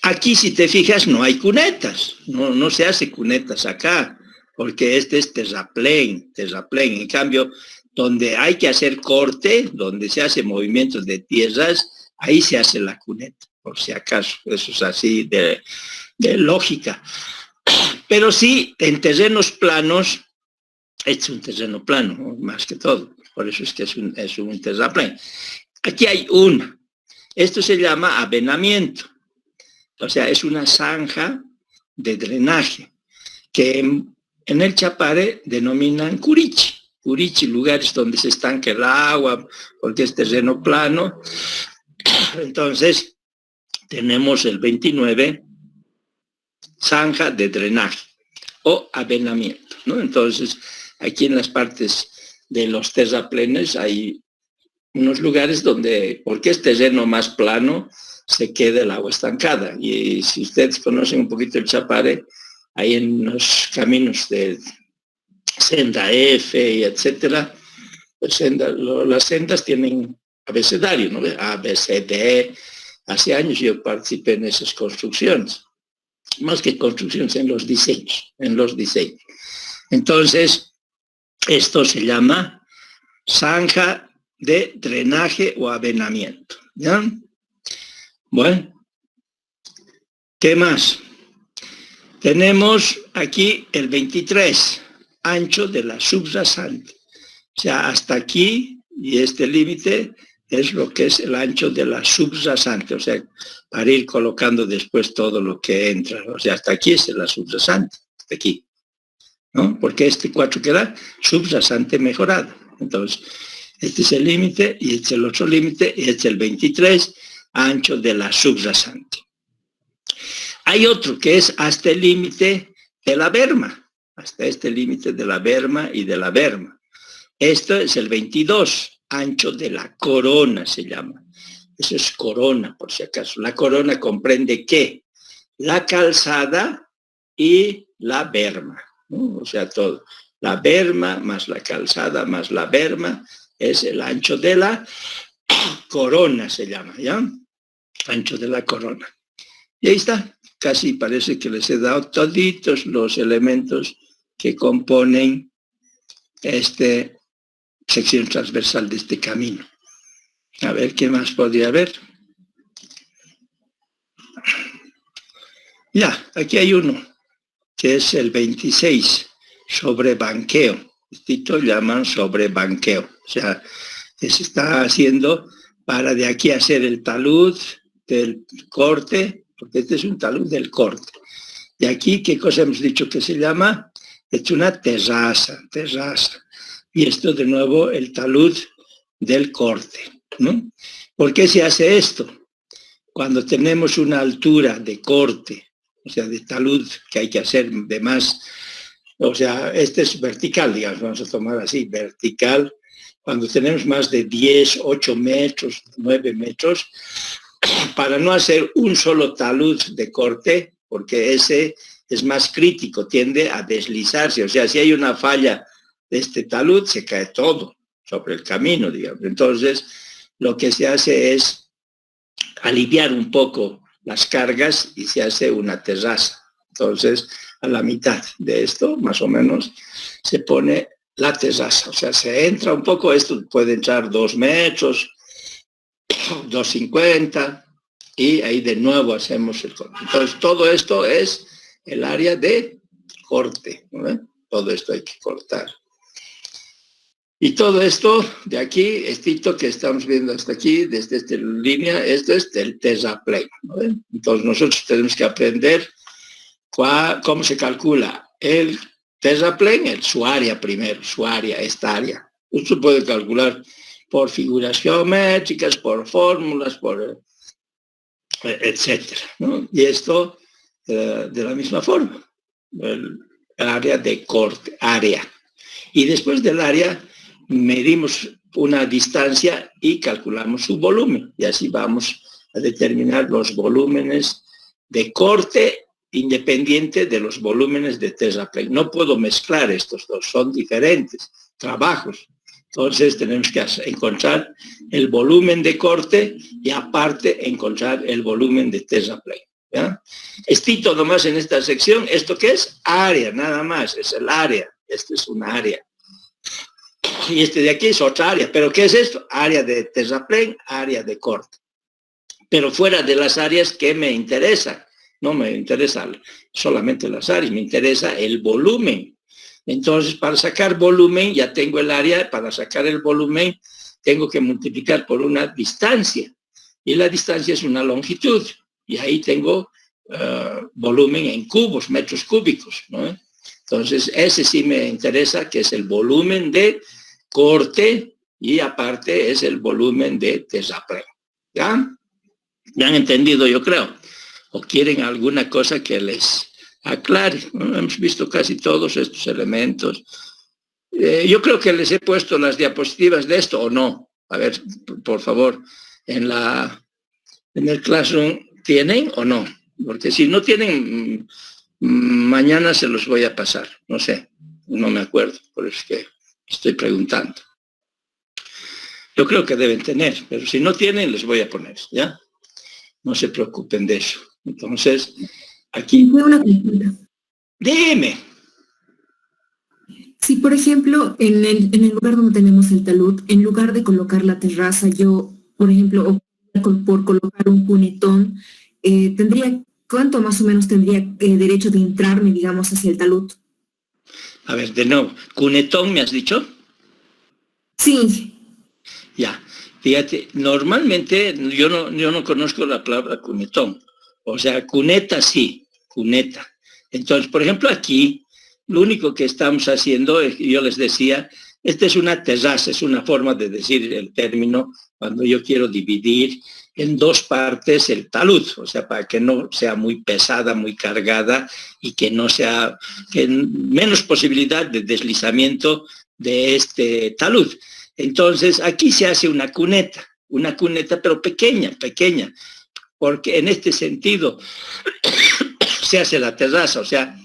Aquí, si te fijas, no hay cunetas, no se hace cunetas acá, porque este es terraplén. En cambio, donde hay que hacer corte, donde se hace movimientos de tierras, ahí se hace la cuneta, por si acaso. Eso es así de lógica. Pero sí, en terrenos planos, es un terreno plano, ¿no? Más que todo. Por eso es que es un terraplén. Aquí hay esto se llama avenamiento. O sea, es una zanja de drenaje que en el Chapare denominan curichi. Curichi, lugares donde se estanca el agua, porque es terreno plano. Entonces, tenemos el 29, zanja de drenaje o avenamiento, ¿no? Entonces, aquí en las partes de los terraplenes hay unos lugares donde, porque es terreno más plano, se queda el agua estancada. Y si ustedes conocen un poquito el Chapare, ahí en los caminos de senda F y etcétera, pues las sendas tienen abecedario, ¿no? A, B, C, D. Hace años yo participé en esas construcciones, más que construcciones, en los diseños. Entonces, esto se llama zanja de drenaje o avenamiento, ¿ya? Bueno, ¿qué más? Tenemos aquí el 23, ancho de la subrasante. O sea, hasta aquí, y este límite es lo que es el ancho de la subrasante, o sea, para ir colocando después todo lo que entra. O sea, hasta aquí es la subrasante, hasta aquí, ¿no? Porque este 4 queda subrasante mejorado. Entonces, este es el límite, y este es el otro límite, y este es el 23, ancho de la subrasante. Hay otro que es hasta el límite de la berma, hasta este límite de la berma y de la berma. Esto es el 22, ancho de la corona se llama. Eso es corona, por si acaso. La corona comprende ¿qué? La calzada y la berma, ¿no? O sea, todo. La berma más la calzada más la berma es el ancho de la corona, se llama, ¿ya? Ancho de la corona. Y ahí está. Casi parece que les he dado toditos los elementos que componen esta sección transversal de este camino. A ver, ¿qué más podría haber? Ya, aquí hay uno, que es el 26, sobrebanqueo. Esto llaman sobrebanqueo. O sea, se está haciendo para de aquí hacer el talud del corte, porque este es un talud del corte. Y aquí, ¿qué cosa hemos dicho que se llama? Es una terraza. Y esto de nuevo, el talud del corte, ¿no? ¿Por qué se hace esto? Cuando tenemos una altura de corte, o sea, de talud que hay que hacer de más, o sea, este es vertical, digamos, vamos a tomar así, vertical, cuando tenemos más de 10, 8 metros, 9 metros, para no hacer un solo talud de corte, porque ese es más crítico, tiende a deslizarse, o sea, si hay una falla de este talud, se cae todo sobre el camino, digamos. Entonces, lo que se hace es aliviar un poco las cargas y se hace una terraza. Entonces, a la mitad de esto, más o menos, se pone la terraza. O sea, se entra un poco, esto puede entrar 2 metros, 2,50, y ahí de nuevo hacemos el corte. Entonces, todo esto es el área de corte, ¿no? Todo esto hay que cortar. Y todo esto de aquí, esto que estamos viendo hasta aquí, desde esta línea, esto es del terraplén, ¿no? Entonces nosotros tenemos que aprender cómo se calcula el terraplén, su área primero, esta área. Usted puede calcular por figuras geométricas, por fórmulas, por etcétera, ¿no? Y esto de la misma forma, el área de corte, área. Y después del área medimos una distancia y calculamos su volumen. Y así vamos a determinar los volúmenes de corte independiente de los volúmenes de terraplén. No puedo mezclar estos dos, son diferentes trabajos. Entonces tenemos que encontrar el volumen de corte y aparte encontrar el volumen de terraplén. ¿Ya? Estito nomás en esta sección, ¿esto qué es? Área, nada más, es el área. Este es un área. Y este de aquí es otra área. ¿Pero qué es esto? Área de terraplén, área de corte. Pero fuera de las áreas, ¿qué me interesa? No me interesa solamente las áreas, me interesa el volumen. Entonces, para sacar volumen, ya tengo el área, para sacar el volumen, tengo que multiplicar por una distancia. Y la distancia es una longitud. Y ahí tengo volumen en cubos, metros cúbicos, ¿no? Entonces, ese sí me interesa, que es el volumen de corte y aparte es el volumen de terraplén. ¿Ya? ¿Ya han entendido, yo creo? ¿O quieren alguna cosa que les aclare? ¿No? Hemos visto casi todos estos elementos. Yo creo que les he puesto las diapositivas de esto, ¿o no? A ver, por favor, en el Classroom, ¿tienen o no? Porque si no tienen, mañana se los voy a pasar. No sé, no me acuerdo, por eso es que estoy preguntando. Yo creo que deben tener, pero si no tienen, les voy a poner, ¿ya? No se preocupen de eso. Entonces, aquí... Una consulta. Dime. Si, por ejemplo, en el lugar donde tenemos el talud, en lugar de colocar la terraza, yo, por ejemplo, por colocar un cunetón, ¿cuánto más o menos tendría derecho de entrarme, digamos, hacia el talud? A ver, de nuevo, ¿cunetón me has dicho? Sí. Ya, fíjate, normalmente yo no conozco la palabra cunetón. O sea, cuneta sí, cuneta. Entonces, por ejemplo, aquí, lo único que estamos haciendo, yo les decía, esta es una terraza, es una forma de decir el término cuando yo quiero dividir en 2 partes el talud, o sea, para que no sea muy pesada, muy cargada y que no sea, que menos posibilidad de deslizamiento de este talud. Entonces, aquí se hace una cuneta pero pequeña, porque en este sentido se hace la terraza, o sea,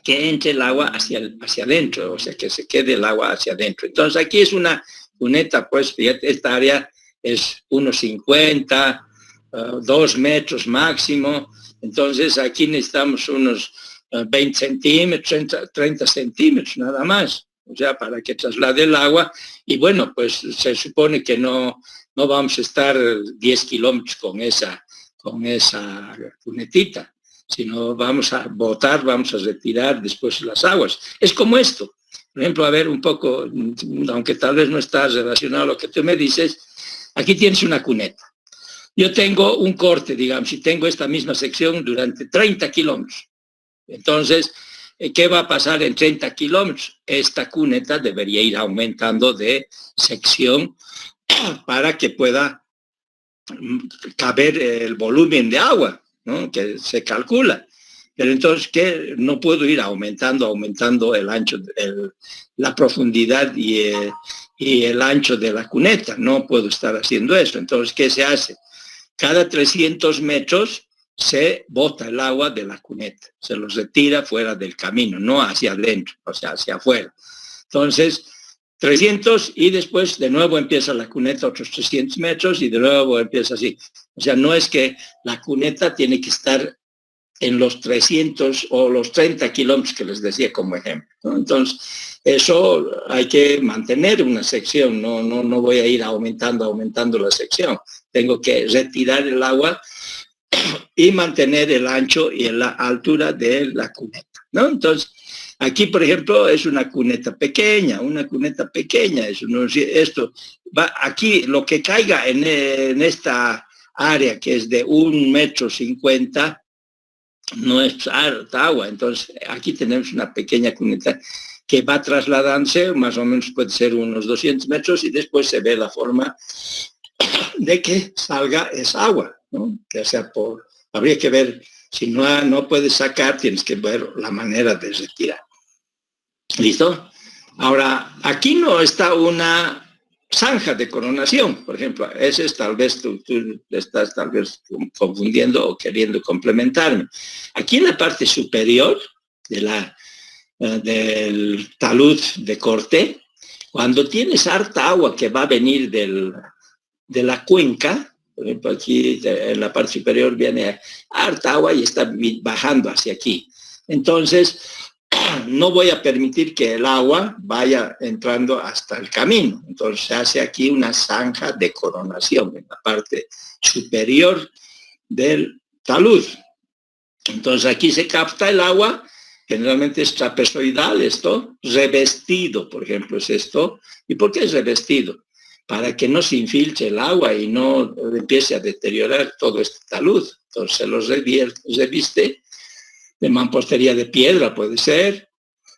que entre el agua hacia adentro, o sea, que se quede el agua hacia adentro. Entonces, aquí es una cuneta, pues, fíjate, esta área es 1,50, 2 metros máximo. Entonces, aquí necesitamos unos 20 centímetros, 30 centímetros, nada más. O sea, para que traslade el agua. Y bueno, pues se supone que no vamos a estar 10 kilómetros con esa cunetita. sino vamos a botar, vamos a retirar después las aguas. Es como esto. Por ejemplo, a ver un poco, aunque tal vez no está relacionado a lo que tú me dices, aquí tienes una cuneta. Yo tengo un corte, digamos, y tengo esta misma sección durante 30 kilómetros. Entonces, ¿qué va a pasar en 30 kilómetros? Esta cuneta debería ir aumentando de sección para que pueda caber el volumen de agua, ¿no? Que se calcula. Pero entonces, ¿qué? No puedo ir aumentando el ancho, la profundidad y el ancho de la cuneta. No puedo estar haciendo eso. Entonces, ¿qué se hace? Cada 300 metros se bota el agua de la cuneta, se los retira fuera del camino, no hacia adentro, o sea, hacia afuera. Entonces, 300 y después de nuevo empieza la cuneta otros 300 metros y de nuevo empieza así. O sea, no es que la cuneta tiene que estar en los 300 o los 30 kilómetros que les decía como ejemplo, ¿no? Entonces, eso hay que mantener una sección, no voy a ir aumentando la sección. Tengo que retirar el agua y mantener el ancho y la altura de la cuneta, ¿no? Entonces, aquí, por ejemplo, es una cuneta pequeña, eso no, esto va aquí, lo que caiga en esta área que es de 1,50 m, no es harta agua. Entonces, aquí tenemos una pequeña cuneta que va trasladándose, más o menos puede ser unos 200 metros, y después se ve la forma de que salga esa agua, ¿no? Que sea habría que ver, si no puedes sacar, tienes que ver la manera de retirar. ¿Listo? Ahora, aquí no está una zanja de coronación, por ejemplo. Ese es tal vez tú estás tal vez confundiendo o queriendo complementarme. Aquí en la parte superior del talud de corte, cuando tienes harta agua que va a venir de la cuenca, por ejemplo, aquí en la parte superior viene harta agua y está bajando hacia aquí. Entonces, no voy a permitir que el agua vaya entrando hasta el camino. Entonces se hace aquí una zanja de coronación en la parte superior del talud. Entonces aquí se capta el agua, generalmente es trapezoidal esto, revestido, por ejemplo, es esto. ¿Y por qué es revestido? Para que no se infiltre el agua y no empiece a deteriorar todo este talud. Entonces se los reviste de mampostería de piedra, puede ser,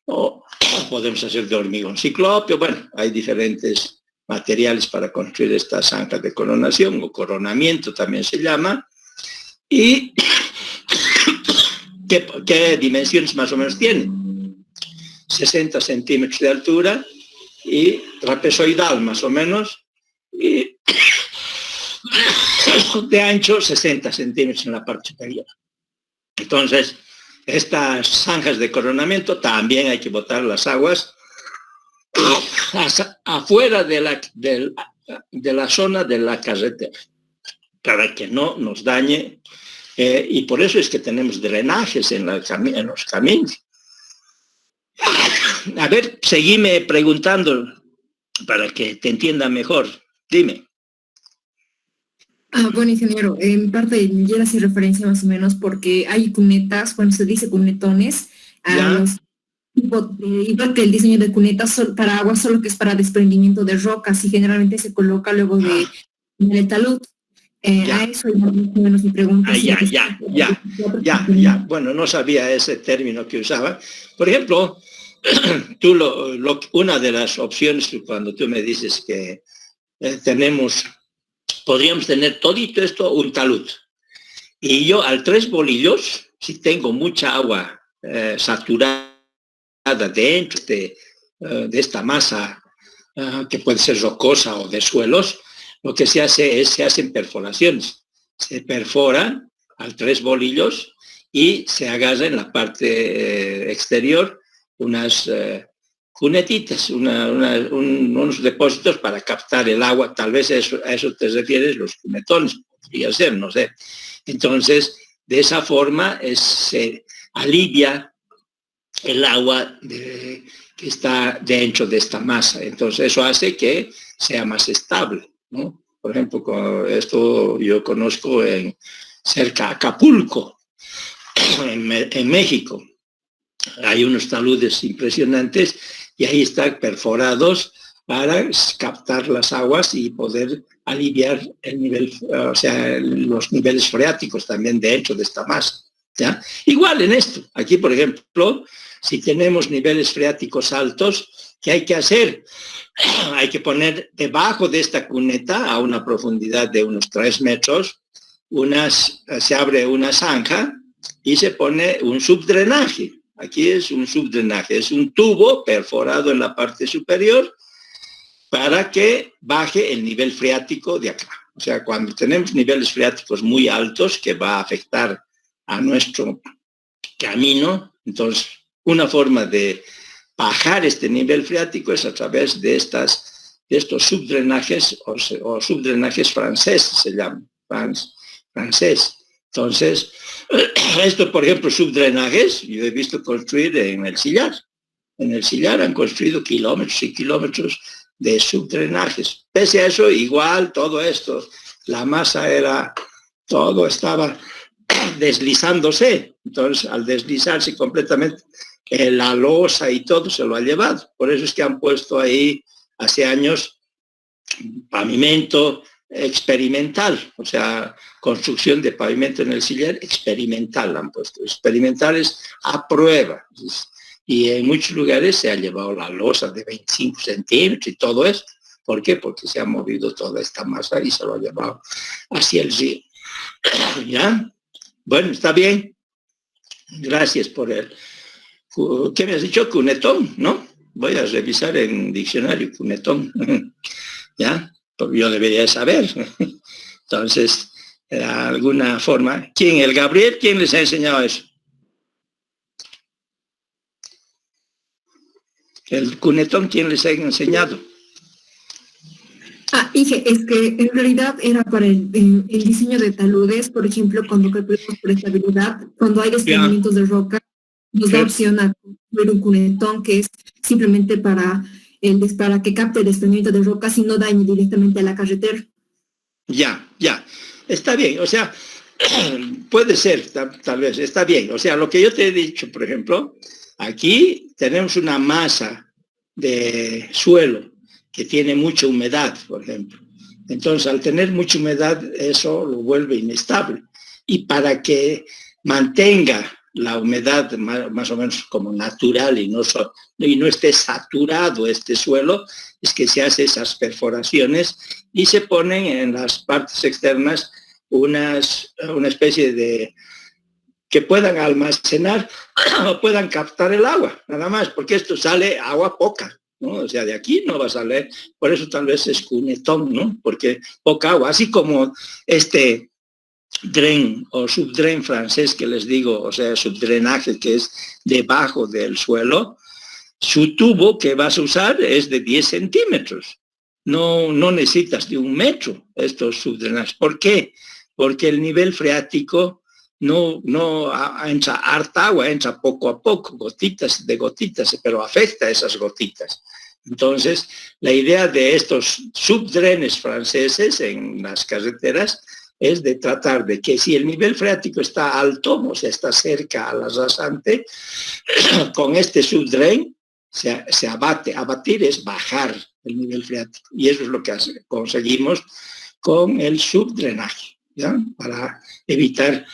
o podemos hacer de hormigón ciclópeo. Bueno, hay diferentes materiales para construir esta zanja de coronación, o coronamiento también se llama. ¿Y qué dimensiones más o menos tiene? 60 centímetros de altura y trapezoidal más o menos, y de ancho 60 centímetros en la parte superior. Entonces, estas zanjas de coronamiento también hay que botar las aguas afuera de la zona de la carretera, para que no nos dañe, y por eso es que tenemos drenajes en los caminos. A ver, seguime preguntando para que te entienda mejor. Dime. Bueno, ingeniero, en parte ya hace referencia más o menos porque hay cunetas, bueno, se dice cunetones, igual que el diseño de cunetas para agua, solo que es para desprendimiento de rocas y generalmente se coloca luego de el talud. A eso más o menos mi pregunta. Ya. Bueno, no sabía ese término que usaba. Por ejemplo, tú una de las opciones cuando tú me dices que podríamos tener todito esto, un talud. Y yo al 3 bolillos, si tengo mucha agua saturada dentro de esta masa, que puede ser rocosa o de suelos, lo que se hace se hacen perforaciones. Se perfora al 3 bolillos y se agarra en la parte exterior unas cunetitas, unos depósitos para captar el agua. Tal vez a eso te refieres, los cunetones, podría ser, no sé. Entonces, de esa forma se alivia el agua que está dentro de esta masa. Entonces, eso hace que sea más estable, ¿no? Por ejemplo, esto yo conozco cerca de Acapulco. en México. Hay unos taludes impresionantes y ahí están perforados para captar las aguas y poder aliviar el nivel, o sea, los niveles freáticos también dentro de esta masa, ¿ya? Igual en esto, aquí por ejemplo, si tenemos niveles freáticos altos, ¿qué hay que hacer? Hay que poner debajo de esta cuneta, a una profundidad de unos 3 metros, se abre una zanja y se pone un subdrenaje. Aquí es un subdrenaje, es un tubo perforado en la parte superior para que baje el nivel freático de acá. O sea, cuando tenemos niveles freáticos muy altos que va a afectar a nuestro camino, entonces una forma de bajar este nivel freático es a través de estos subdrenajes o subdrenajes franceses, se llaman, francés. Entonces, esto, por ejemplo, subdrenajes, yo he visto construir en el Sillar. En el Sillar han construido kilómetros y kilómetros de subdrenajes. Pese a eso, igual todo esto, la masa todo estaba deslizándose. Entonces, al deslizarse completamente, la losa y todo se lo ha llevado. Por eso es que han puesto ahí, hace años, pavimento experimental, o sea, construcción de pavimento en el Sillar experimental han puesto. Experimentales a prueba. Y en muchos lugares se ha llevado la losa de 25 centímetros y todo eso. ¿Por qué? Porque se ha movido toda esta masa y se lo ha llevado hacia el río. ¿Ya? Bueno, está bien. Gracias por el... ¿Qué me has dicho? Cunetón, ¿no? Voy a revisar en diccionario cunetón. ¿Ya? Porque yo debería saber. Entonces, de alguna forma... ¿Quién? ¿El Gabriel? ¿Quién les ha enseñado eso? El cunetón, ¿quién les ha enseñado? Dije, es que en realidad era para el diseño de taludes, por ejemplo, cuando calculamos por estabilidad, cuando hay desprendimientos de roca, nos da opción a construir un cunetón que es simplemente para que capte el desprendimiento de rocas y no dañe directamente a la carretera. Ya. Está bien, o sea, puede ser, tal vez, está bien. O sea, lo que yo te he dicho, por ejemplo, aquí tenemos una masa de suelo que tiene mucha humedad, por ejemplo. Entonces, al tener mucha humedad, eso lo vuelve inestable. Y para que mantenga la humedad más o menos como natural y no esté saturado este suelo, es que se hace esas perforaciones y se ponen en las partes externas una especie de que puedan almacenar o puedan captar el agua, nada más, porque esto sale agua poca, ¿no? O sea, de aquí no va a salir, por eso tal vez es cunetón, ¿no? Porque poca agua, así como este dren o subdren francés que les digo, o sea, subdrenaje que es debajo del suelo, su tubo que vas a usar es de 10 centímetros. No necesitas de 1 metro estos subdrenajes. ¿Por qué? Porque el nivel freático no entra harta agua, entra poco a poco, gotitas, pero afecta a esas gotitas. Entonces, la idea de estos subdrenes franceses en las carreteras es de tratar de que si el nivel freático está alto, o sea, está cerca a la rasante, con este subdren se abate. Abatir es bajar el nivel freático. Y eso es lo que conseguimos con el subdrenaje, ¿ya? Para evitar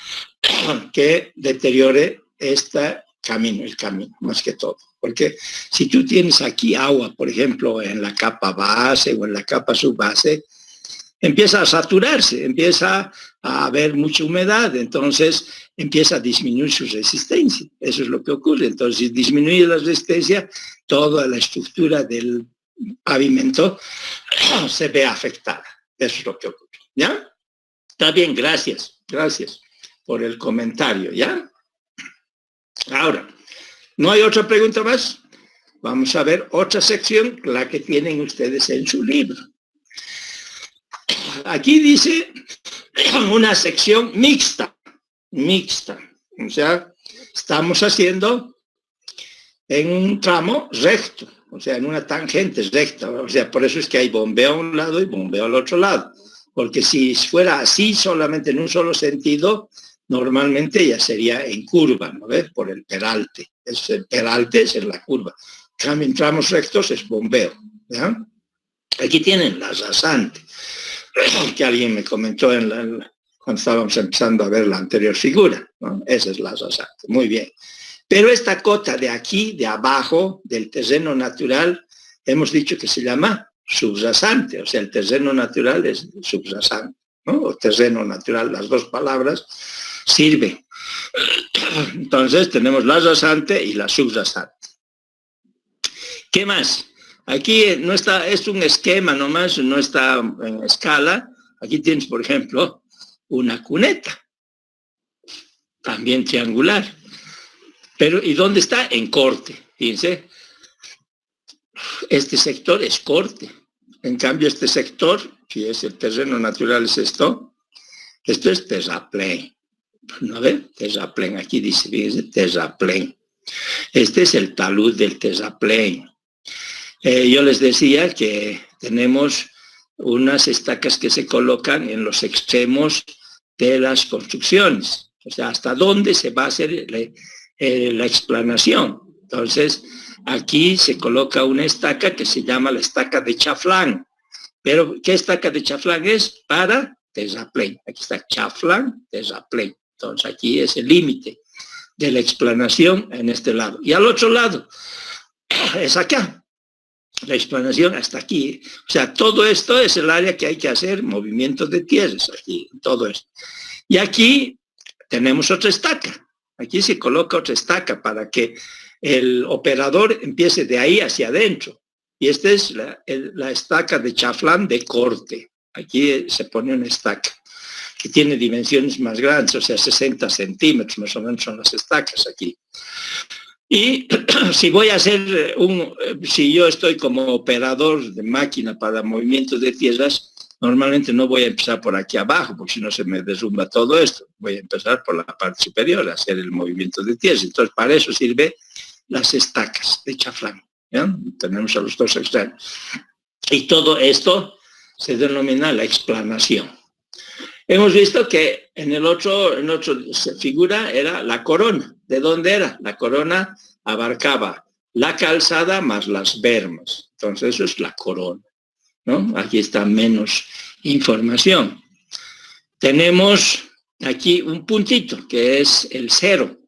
que deteriore el camino, más que todo. Porque si tú tienes aquí agua, por ejemplo, en la capa base o en la capa subbase, empieza a saturarse, empieza a haber mucha humedad, entonces empieza a disminuir su resistencia. Eso es lo que ocurre. Entonces, si disminuye la resistencia, toda la estructura del pavimento se ve afectada. Eso es lo que ocurre. ¿Ya? Está bien, gracias. Gracias por el comentario, ¿ya? Ahora, ¿no hay otra pregunta más? Vamos a ver otra sección, la que tienen ustedes en su libro. Aquí dice una sección mixta. O sea, estamos haciendo en un tramo recto, o sea, en una tangente recta. O sea, por eso es que hay bombeo a un lado y bombeo al otro lado. Porque si fuera así solamente en un solo sentido, normalmente ya sería en curva, ¿no ves? Por el peralte. El peralte es en la curva. En tramos rectos es bombeo, ¿ya? Aquí tienen la rasante, que alguien me comentó cuando estábamos empezando a ver la anterior figura, ¿no? Esa es la rasante, muy bien. Pero esta cota de aquí, de abajo, del terreno natural, hemos dicho que se llama subrasante, o sea, el terreno natural es subrasante, ¿no? O terreno natural, las dos palabras sirven. Entonces tenemos la rasante y la subrasante. ¿Qué más? Aquí no está, es un esquema nomás, no está en escala. Aquí tienes, por ejemplo, una cuneta, también triangular. Pero, ¿y dónde está? En corte, fíjense. Este sector es corte. En cambio, este sector, si es el terreno natural, es esto es terraplén. ¿No ve? Terraplén, aquí dice, fíjense, terraplén. Este es el talud del terraplén. Yo les decía que tenemos unas estacas que se colocan en los extremos de las construcciones. O sea, hasta dónde se va a hacer la explanación. Entonces, aquí se coloca una estaca que se llama la estaca de chaflán. Pero, ¿qué estaca de chaflán es? Para terraplén. Aquí está chaflán, terraplén. Entonces, aquí es el límite de la explanación en este lado. Y al otro lado, es acá. La explanación hasta aquí. O sea, todo esto es el área que hay que hacer movimientos de tierras, aquí, todo esto. Y aquí tenemos otra estaca. Aquí se coloca otra estaca para que el operador empiece de ahí hacia adentro. Y esta es la estaca de chaflán de corte. Aquí se pone una estaca que tiene dimensiones más grandes, o sea, 60 centímetros más o menos son las estacas aquí. Y si voy a hacer si yo estoy como operador de máquina para movimientos de tierras, normalmente no voy a empezar por aquí abajo, porque si no se me derrumba todo esto. Voy a empezar por la parte superior a hacer el movimiento de tierras. Entonces, para eso sirve las estacas de chaflán. ¿Ya? Tenemos a los dos extremos. Y todo esto se denomina la explanación. Hemos visto que en el otro figura era la corona. ¿De dónde era? La corona abarcaba la calzada más las bermas. Entonces eso es la corona, ¿no? Aquí está menos información. Tenemos aquí un puntito que es el cero.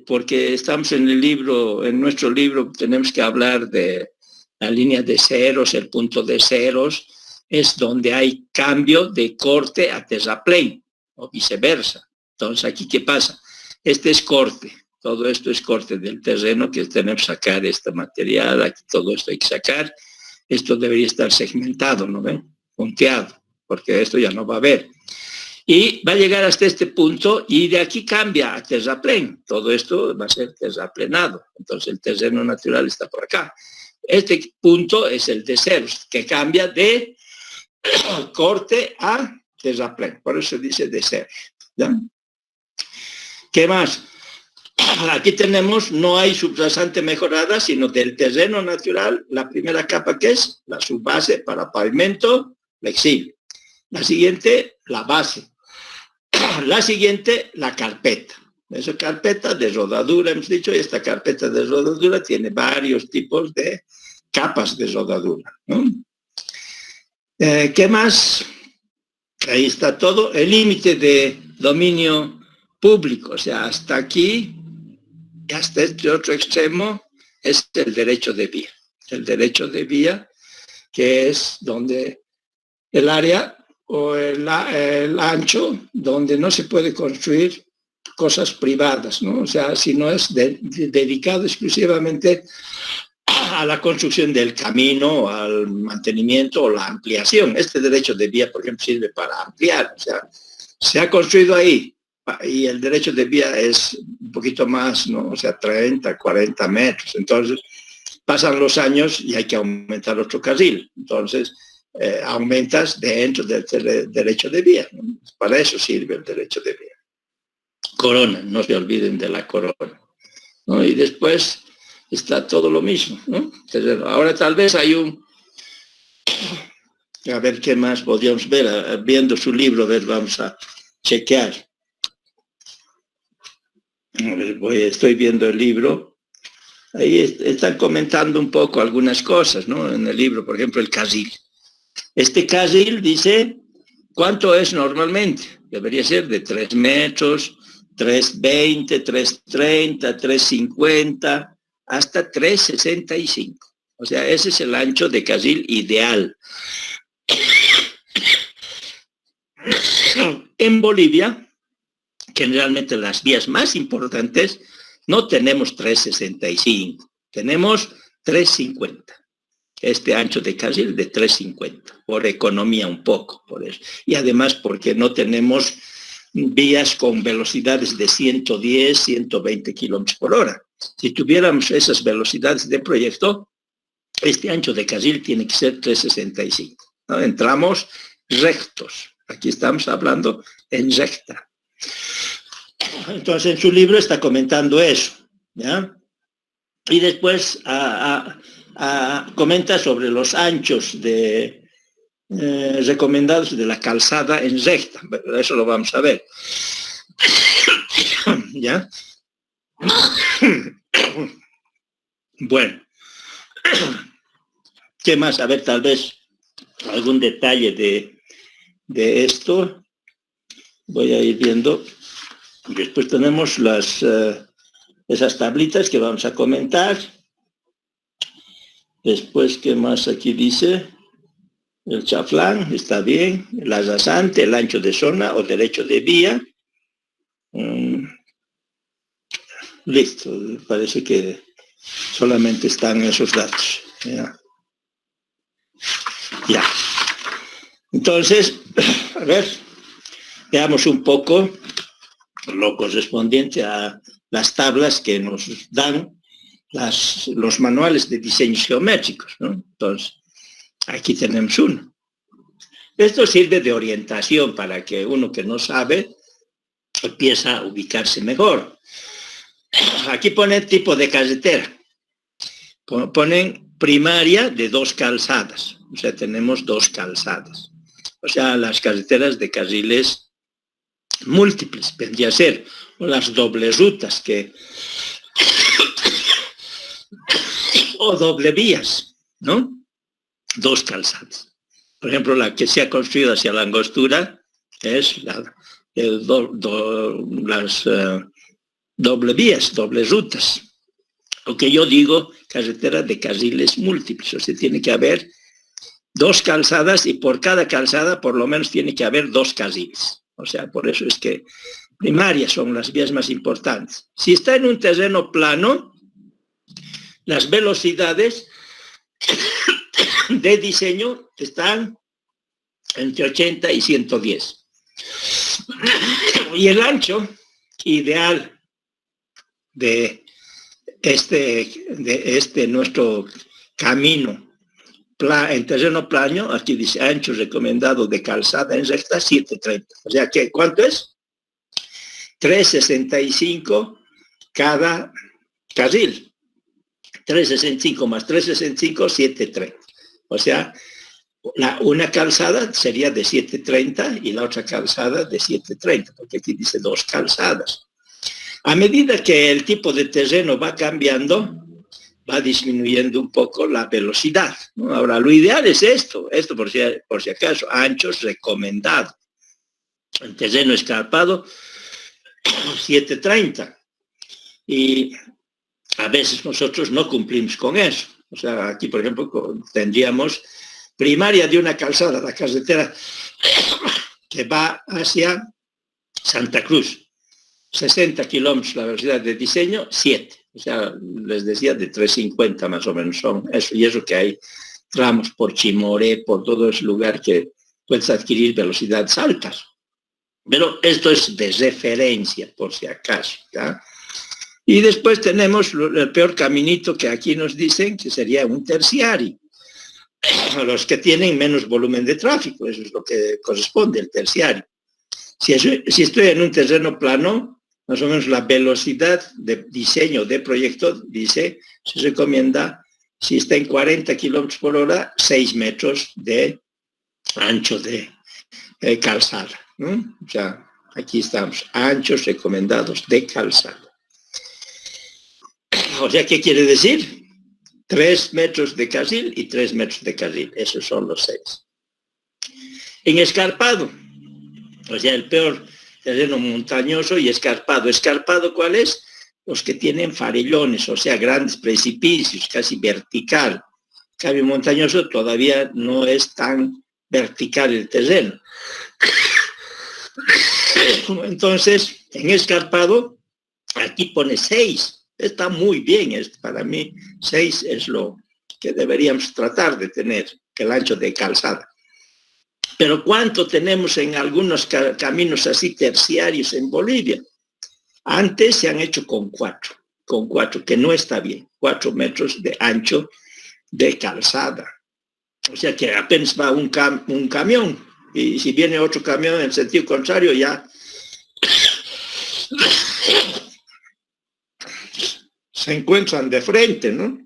Porque estamos en el libro, en nuestro libro tenemos que hablar de la línea de ceros, el punto de ceros, es donde hay cambio de corte a terraplén o viceversa. Entonces, ¿aquí qué pasa? Este es corte, todo esto es corte del terreno que tenemos que sacar este material, aquí todo esto hay que sacar. Esto debería estar segmentado, ¿no ven? Punteado, porque esto ya no va a haber. Y va a llegar hasta este punto y de aquí cambia a terraplén. Todo esto va a ser terraplenado. Entonces, el terreno natural está por acá. Este punto es el de ceros, que cambia de corte a terraplén, por eso se dice de ceros. ¿Ya? ¿Qué más? Aquí tenemos, no hay subrasante mejorada, sino del terreno natural, la primera capa que es la subbase para pavimento flexible. La siguiente, la base. La siguiente, la carpeta. Esa carpeta de rodadura, hemos dicho, y esta carpeta de rodadura tiene varios tipos de capas de rodadura, ¿no? ¿Qué más? Ahí está todo. El límite de dominio público, o sea, hasta aquí y hasta este otro extremo es el derecho de vía. El derecho de vía, que es donde el área o el ancho donde no se puede construir cosas privadas, ¿no? O sea, si no es dedicado exclusivamente a la construcción del camino, al mantenimiento o la ampliación. Este derecho de vía, por ejemplo, sirve para ampliar. O sea, se ha construido ahí y el derecho de vía es un poquito más, ¿no? O sea, 30, 40 metros. Entonces, pasan los años y hay que aumentar otro carril. Entonces, aumentas dentro del derecho de vía, ¿no? Para eso sirve el derecho de vía. Corona, no se olviden de la corona, ¿no? Y después está todo lo mismo, ¿no? Ahora tal vez hay a ver qué más podríamos ver, viendo su libro, vamos a chequear. Estoy viendo el libro. Ahí están comentando un poco algunas cosas, ¿no? En el libro, por ejemplo, el carril. Este carril dice, ¿cuánto es normalmente? Debería ser de 3 metros, 3,20, 3,30, 3,50, hasta 3,65. O sea, ese es el ancho de carril ideal. En Bolivia, generalmente las vías más importantes, no tenemos 3,65, tenemos 3,50. Este ancho de carril de 3,50, por economía un poco, por eso. Y además porque no tenemos vías con velocidades de 110, 120 kilómetros por hora. Si tuviéramos esas velocidades de proyecto, este ancho de carril tiene que ser 3,65, ¿no? Entramos rectos. Aquí estamos hablando en recta. Entonces, en su libro está comentando eso, ¿ya? Y después comenta sobre los anchos recomendados de la calzada en recta. Eso lo vamos a ver. ¿Ya? Bueno. ¿Qué más? A ver, tal vez algún detalle de esto. Voy a ir viendo. Después tenemos esas tablitas que vamos a comentar. Después, ¿qué más aquí dice? El chaflán, está bien. La rasante, el ancho de zona o derecho de vía. Listo, parece que solamente están esos datos. Ya. Entonces, a ver, veamos un poco lo correspondiente a las tablas que nos dan los manuales de diseños geométricos, ¿no? Entonces, aquí tenemos uno. Esto sirve de orientación para que uno que no sabe empiece a ubicarse mejor. Aquí ponen tipo de carretera. Ponen primaria de 2 calzadas. O sea, tenemos 2 calzadas. O sea, las carreteras de carriles múltiples, vendría a ser, o las dobles rutas o doble vías, ¿no? 2 calzadas. Por ejemplo, la que se ha construido hacia la Angostura es las doble vías, dobles rutas. Lo que yo digo, carretera de carriles múltiples. O sea, tiene que haber 2 calzadas y por cada calzada por lo menos tiene que haber 2 carriles. O sea, por eso es que primarias son las vías más importantes. Si está en un terreno plano, las velocidades de diseño están entre 80 y 110. Y el ancho ideal de nuestro camino en terreno plano, aquí dice ancho recomendado de calzada en recta 7,30. O sea que, ¿cuánto es? 3,65 cada carril. 3,65 más 3,65, 7,30. O sea, una calzada sería de 7,30 y la otra calzada de 7,30, porque aquí dice 2 calzadas. A medida que el tipo de terreno va cambiando, va disminuyendo un poco la velocidad, ¿no? Ahora, lo ideal es esto por si acaso, anchos recomendado. En terreno escarpado, 7,30. Y a veces nosotros no cumplimos con eso. O sea, aquí, por ejemplo, tendríamos primaria de una calzada, la carretera que va hacia Santa Cruz. 60 kilómetros la velocidad de diseño, 7. O sea, les decía de 3,50 más o menos son eso. Y eso que hay tramos por Chimoré, por todo ese lugar que puedes adquirir velocidades altas. Pero esto es de referencia, por si acaso, ¿ya? Y después tenemos el peor caminito que aquí nos dicen, que sería un terciario. Los que tienen menos volumen de tráfico, eso es lo que corresponde, el terciario. Si estoy en un terreno plano, más o menos la velocidad de diseño de proyecto, se recomienda, si está en 40 kilómetros por hora, 6 metros de ancho de calzada, ¿no? O sea, aquí estamos, anchos recomendados de calzada. O sea, ¿qué quiere decir? 3 metros de carril y 3 metros de carril. Esos son los 6. En escarpado, o sea, el peor terreno montañoso y escarpado. ¿Escarpado cuál es? Los que tienen farellones, o sea, grandes precipicios, casi vertical. Cambio montañoso todavía no es tan vertical el terreno. Entonces, en escarpado, aquí pone 6. Está muy bien, para mí 6 es lo que deberíamos tratar de tener, que el ancho de calzada. Pero ¿cuánto tenemos en algunos caminos así terciarios en Bolivia? Antes se han hecho con 4, que no está bien, 4 metros de ancho de calzada. O sea que apenas va un camión, y si viene otro camión en sentido contrario ya se encuentran de frente, ¿no?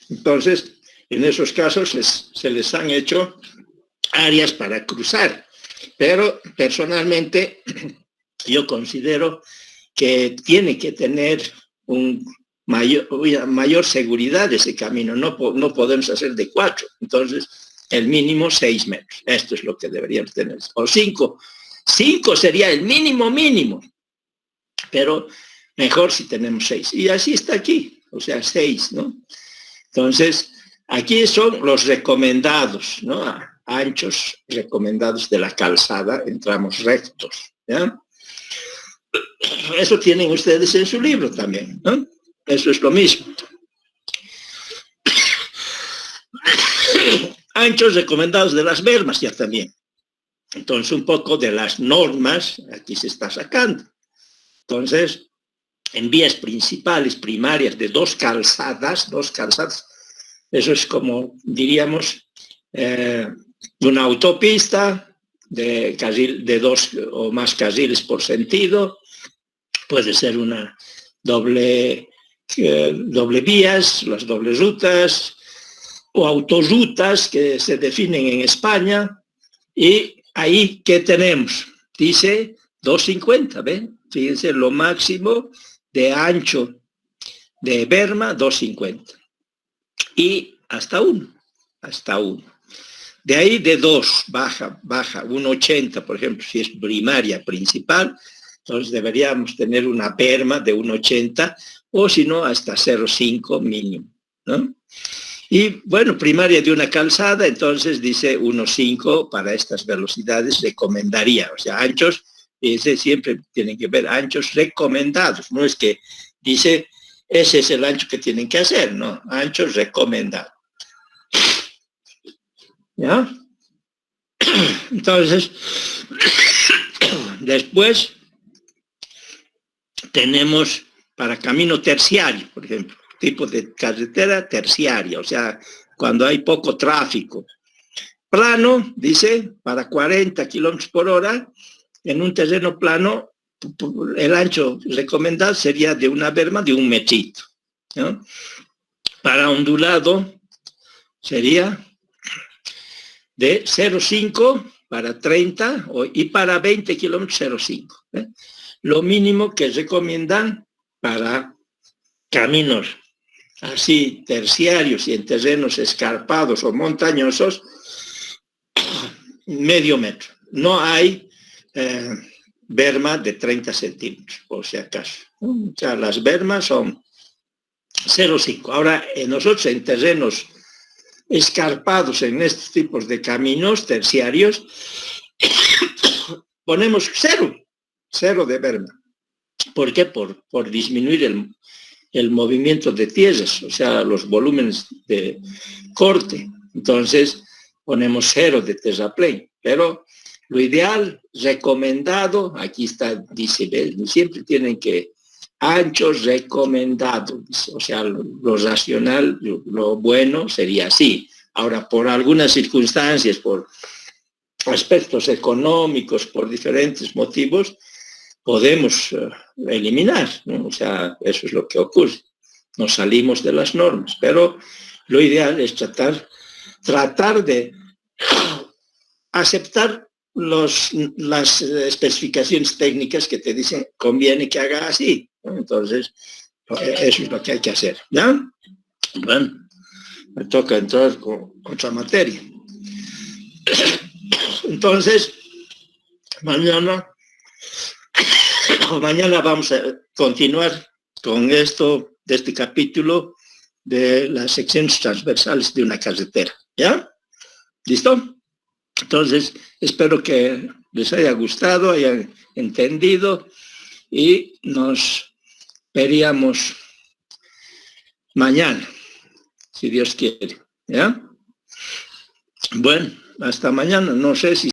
Entonces, en esos casos se les han hecho áreas para cruzar, pero personalmente yo considero que tiene que tener mayor seguridad ese camino, no podemos hacer de 4, entonces el mínimo 6 metros, esto es lo que deberíamos tener, o 5 sería el mínimo, pero mejor si tenemos 6, y así está aquí, o sea, 6, ¿no? Entonces, aquí son los recomendados, ¿no? Anchos recomendados de la calzada, entramos rectos, ¿ya? Eso tienen ustedes en su libro también, ¿no? Eso es lo mismo. Anchos recomendados de las bermas ya también. Entonces, un poco de las normas aquí se está sacando. Entonces, en vías principales, primarias de dos calzadas, eso es como, diríamos, una autopista de 2 o más carriles por sentido, puede ser una doble vías, las dobles rutas, o autorrutas que se definen en España, y ahí, ¿qué tenemos? Dice 250, ¿ven? Fíjense, lo máximo de ancho de berma, 250. Y hasta 1. De ahí de 2, baja, 1,80, por ejemplo, si es primaria principal, entonces deberíamos tener una berma de 1,80, o si no, hasta 0,5 mínimo, ¿no? Y bueno, primaria de una calzada, entonces dice 1,5 para estas velocidades recomendaría, o sea, anchos, siempre tienen que ver anchos recomendados, no es que dice ese es el ancho que tienen que hacer, no, anchos recomendados. ¿Ya? Entonces, después tenemos para camino terciario, por ejemplo, tipo de carretera terciaria, o sea, cuando hay poco tráfico. Plano, dice, para 40 kilómetros por hora, en un terreno plano, el ancho recomendado sería de una berma de 1 metrito, ¿no? Para ondulado sería de 0,5 para 30 y para 20 kilómetros 0,5. Lo mínimo que recomiendan para caminos así terciarios y en terrenos escarpados o montañosos, medio metro. No hay berma de 30 centímetros, por si acaso. O sea, las bermas son 0,5. Ahora, nosotros en terrenos escarpados, en estos tipos de caminos terciarios, ponemos 0 de berma. ¿Por qué? Por disminuir el movimiento de tierras, o sea, los volúmenes de corte. Entonces, ponemos 0 de terraplén. Pero lo ideal, recomendado, aquí está, dice, siempre tienen que anchos recomendados, o sea, lo racional, lo bueno sería así. Ahora, por algunas circunstancias, por aspectos económicos, por diferentes motivos, podemos eliminar, ¿no? O sea, eso es lo que ocurre. Nos salimos de las normas, pero lo ideal es tratar de aceptar las especificaciones técnicas que te dicen conviene que haga así, ¿no? Entonces, Eso es lo que hay que hacer, ¿ya? Bueno, me toca entrar con otra materia. Entonces, mañana vamos a continuar con esto, de este capítulo de las secciones transversales de una carretera, ¿ya? ¿Listo? Entonces, espero que les haya gustado, hayan entendido y nos veríamos mañana, si Dios quiere, ¿ya? Bueno, hasta mañana. No sé si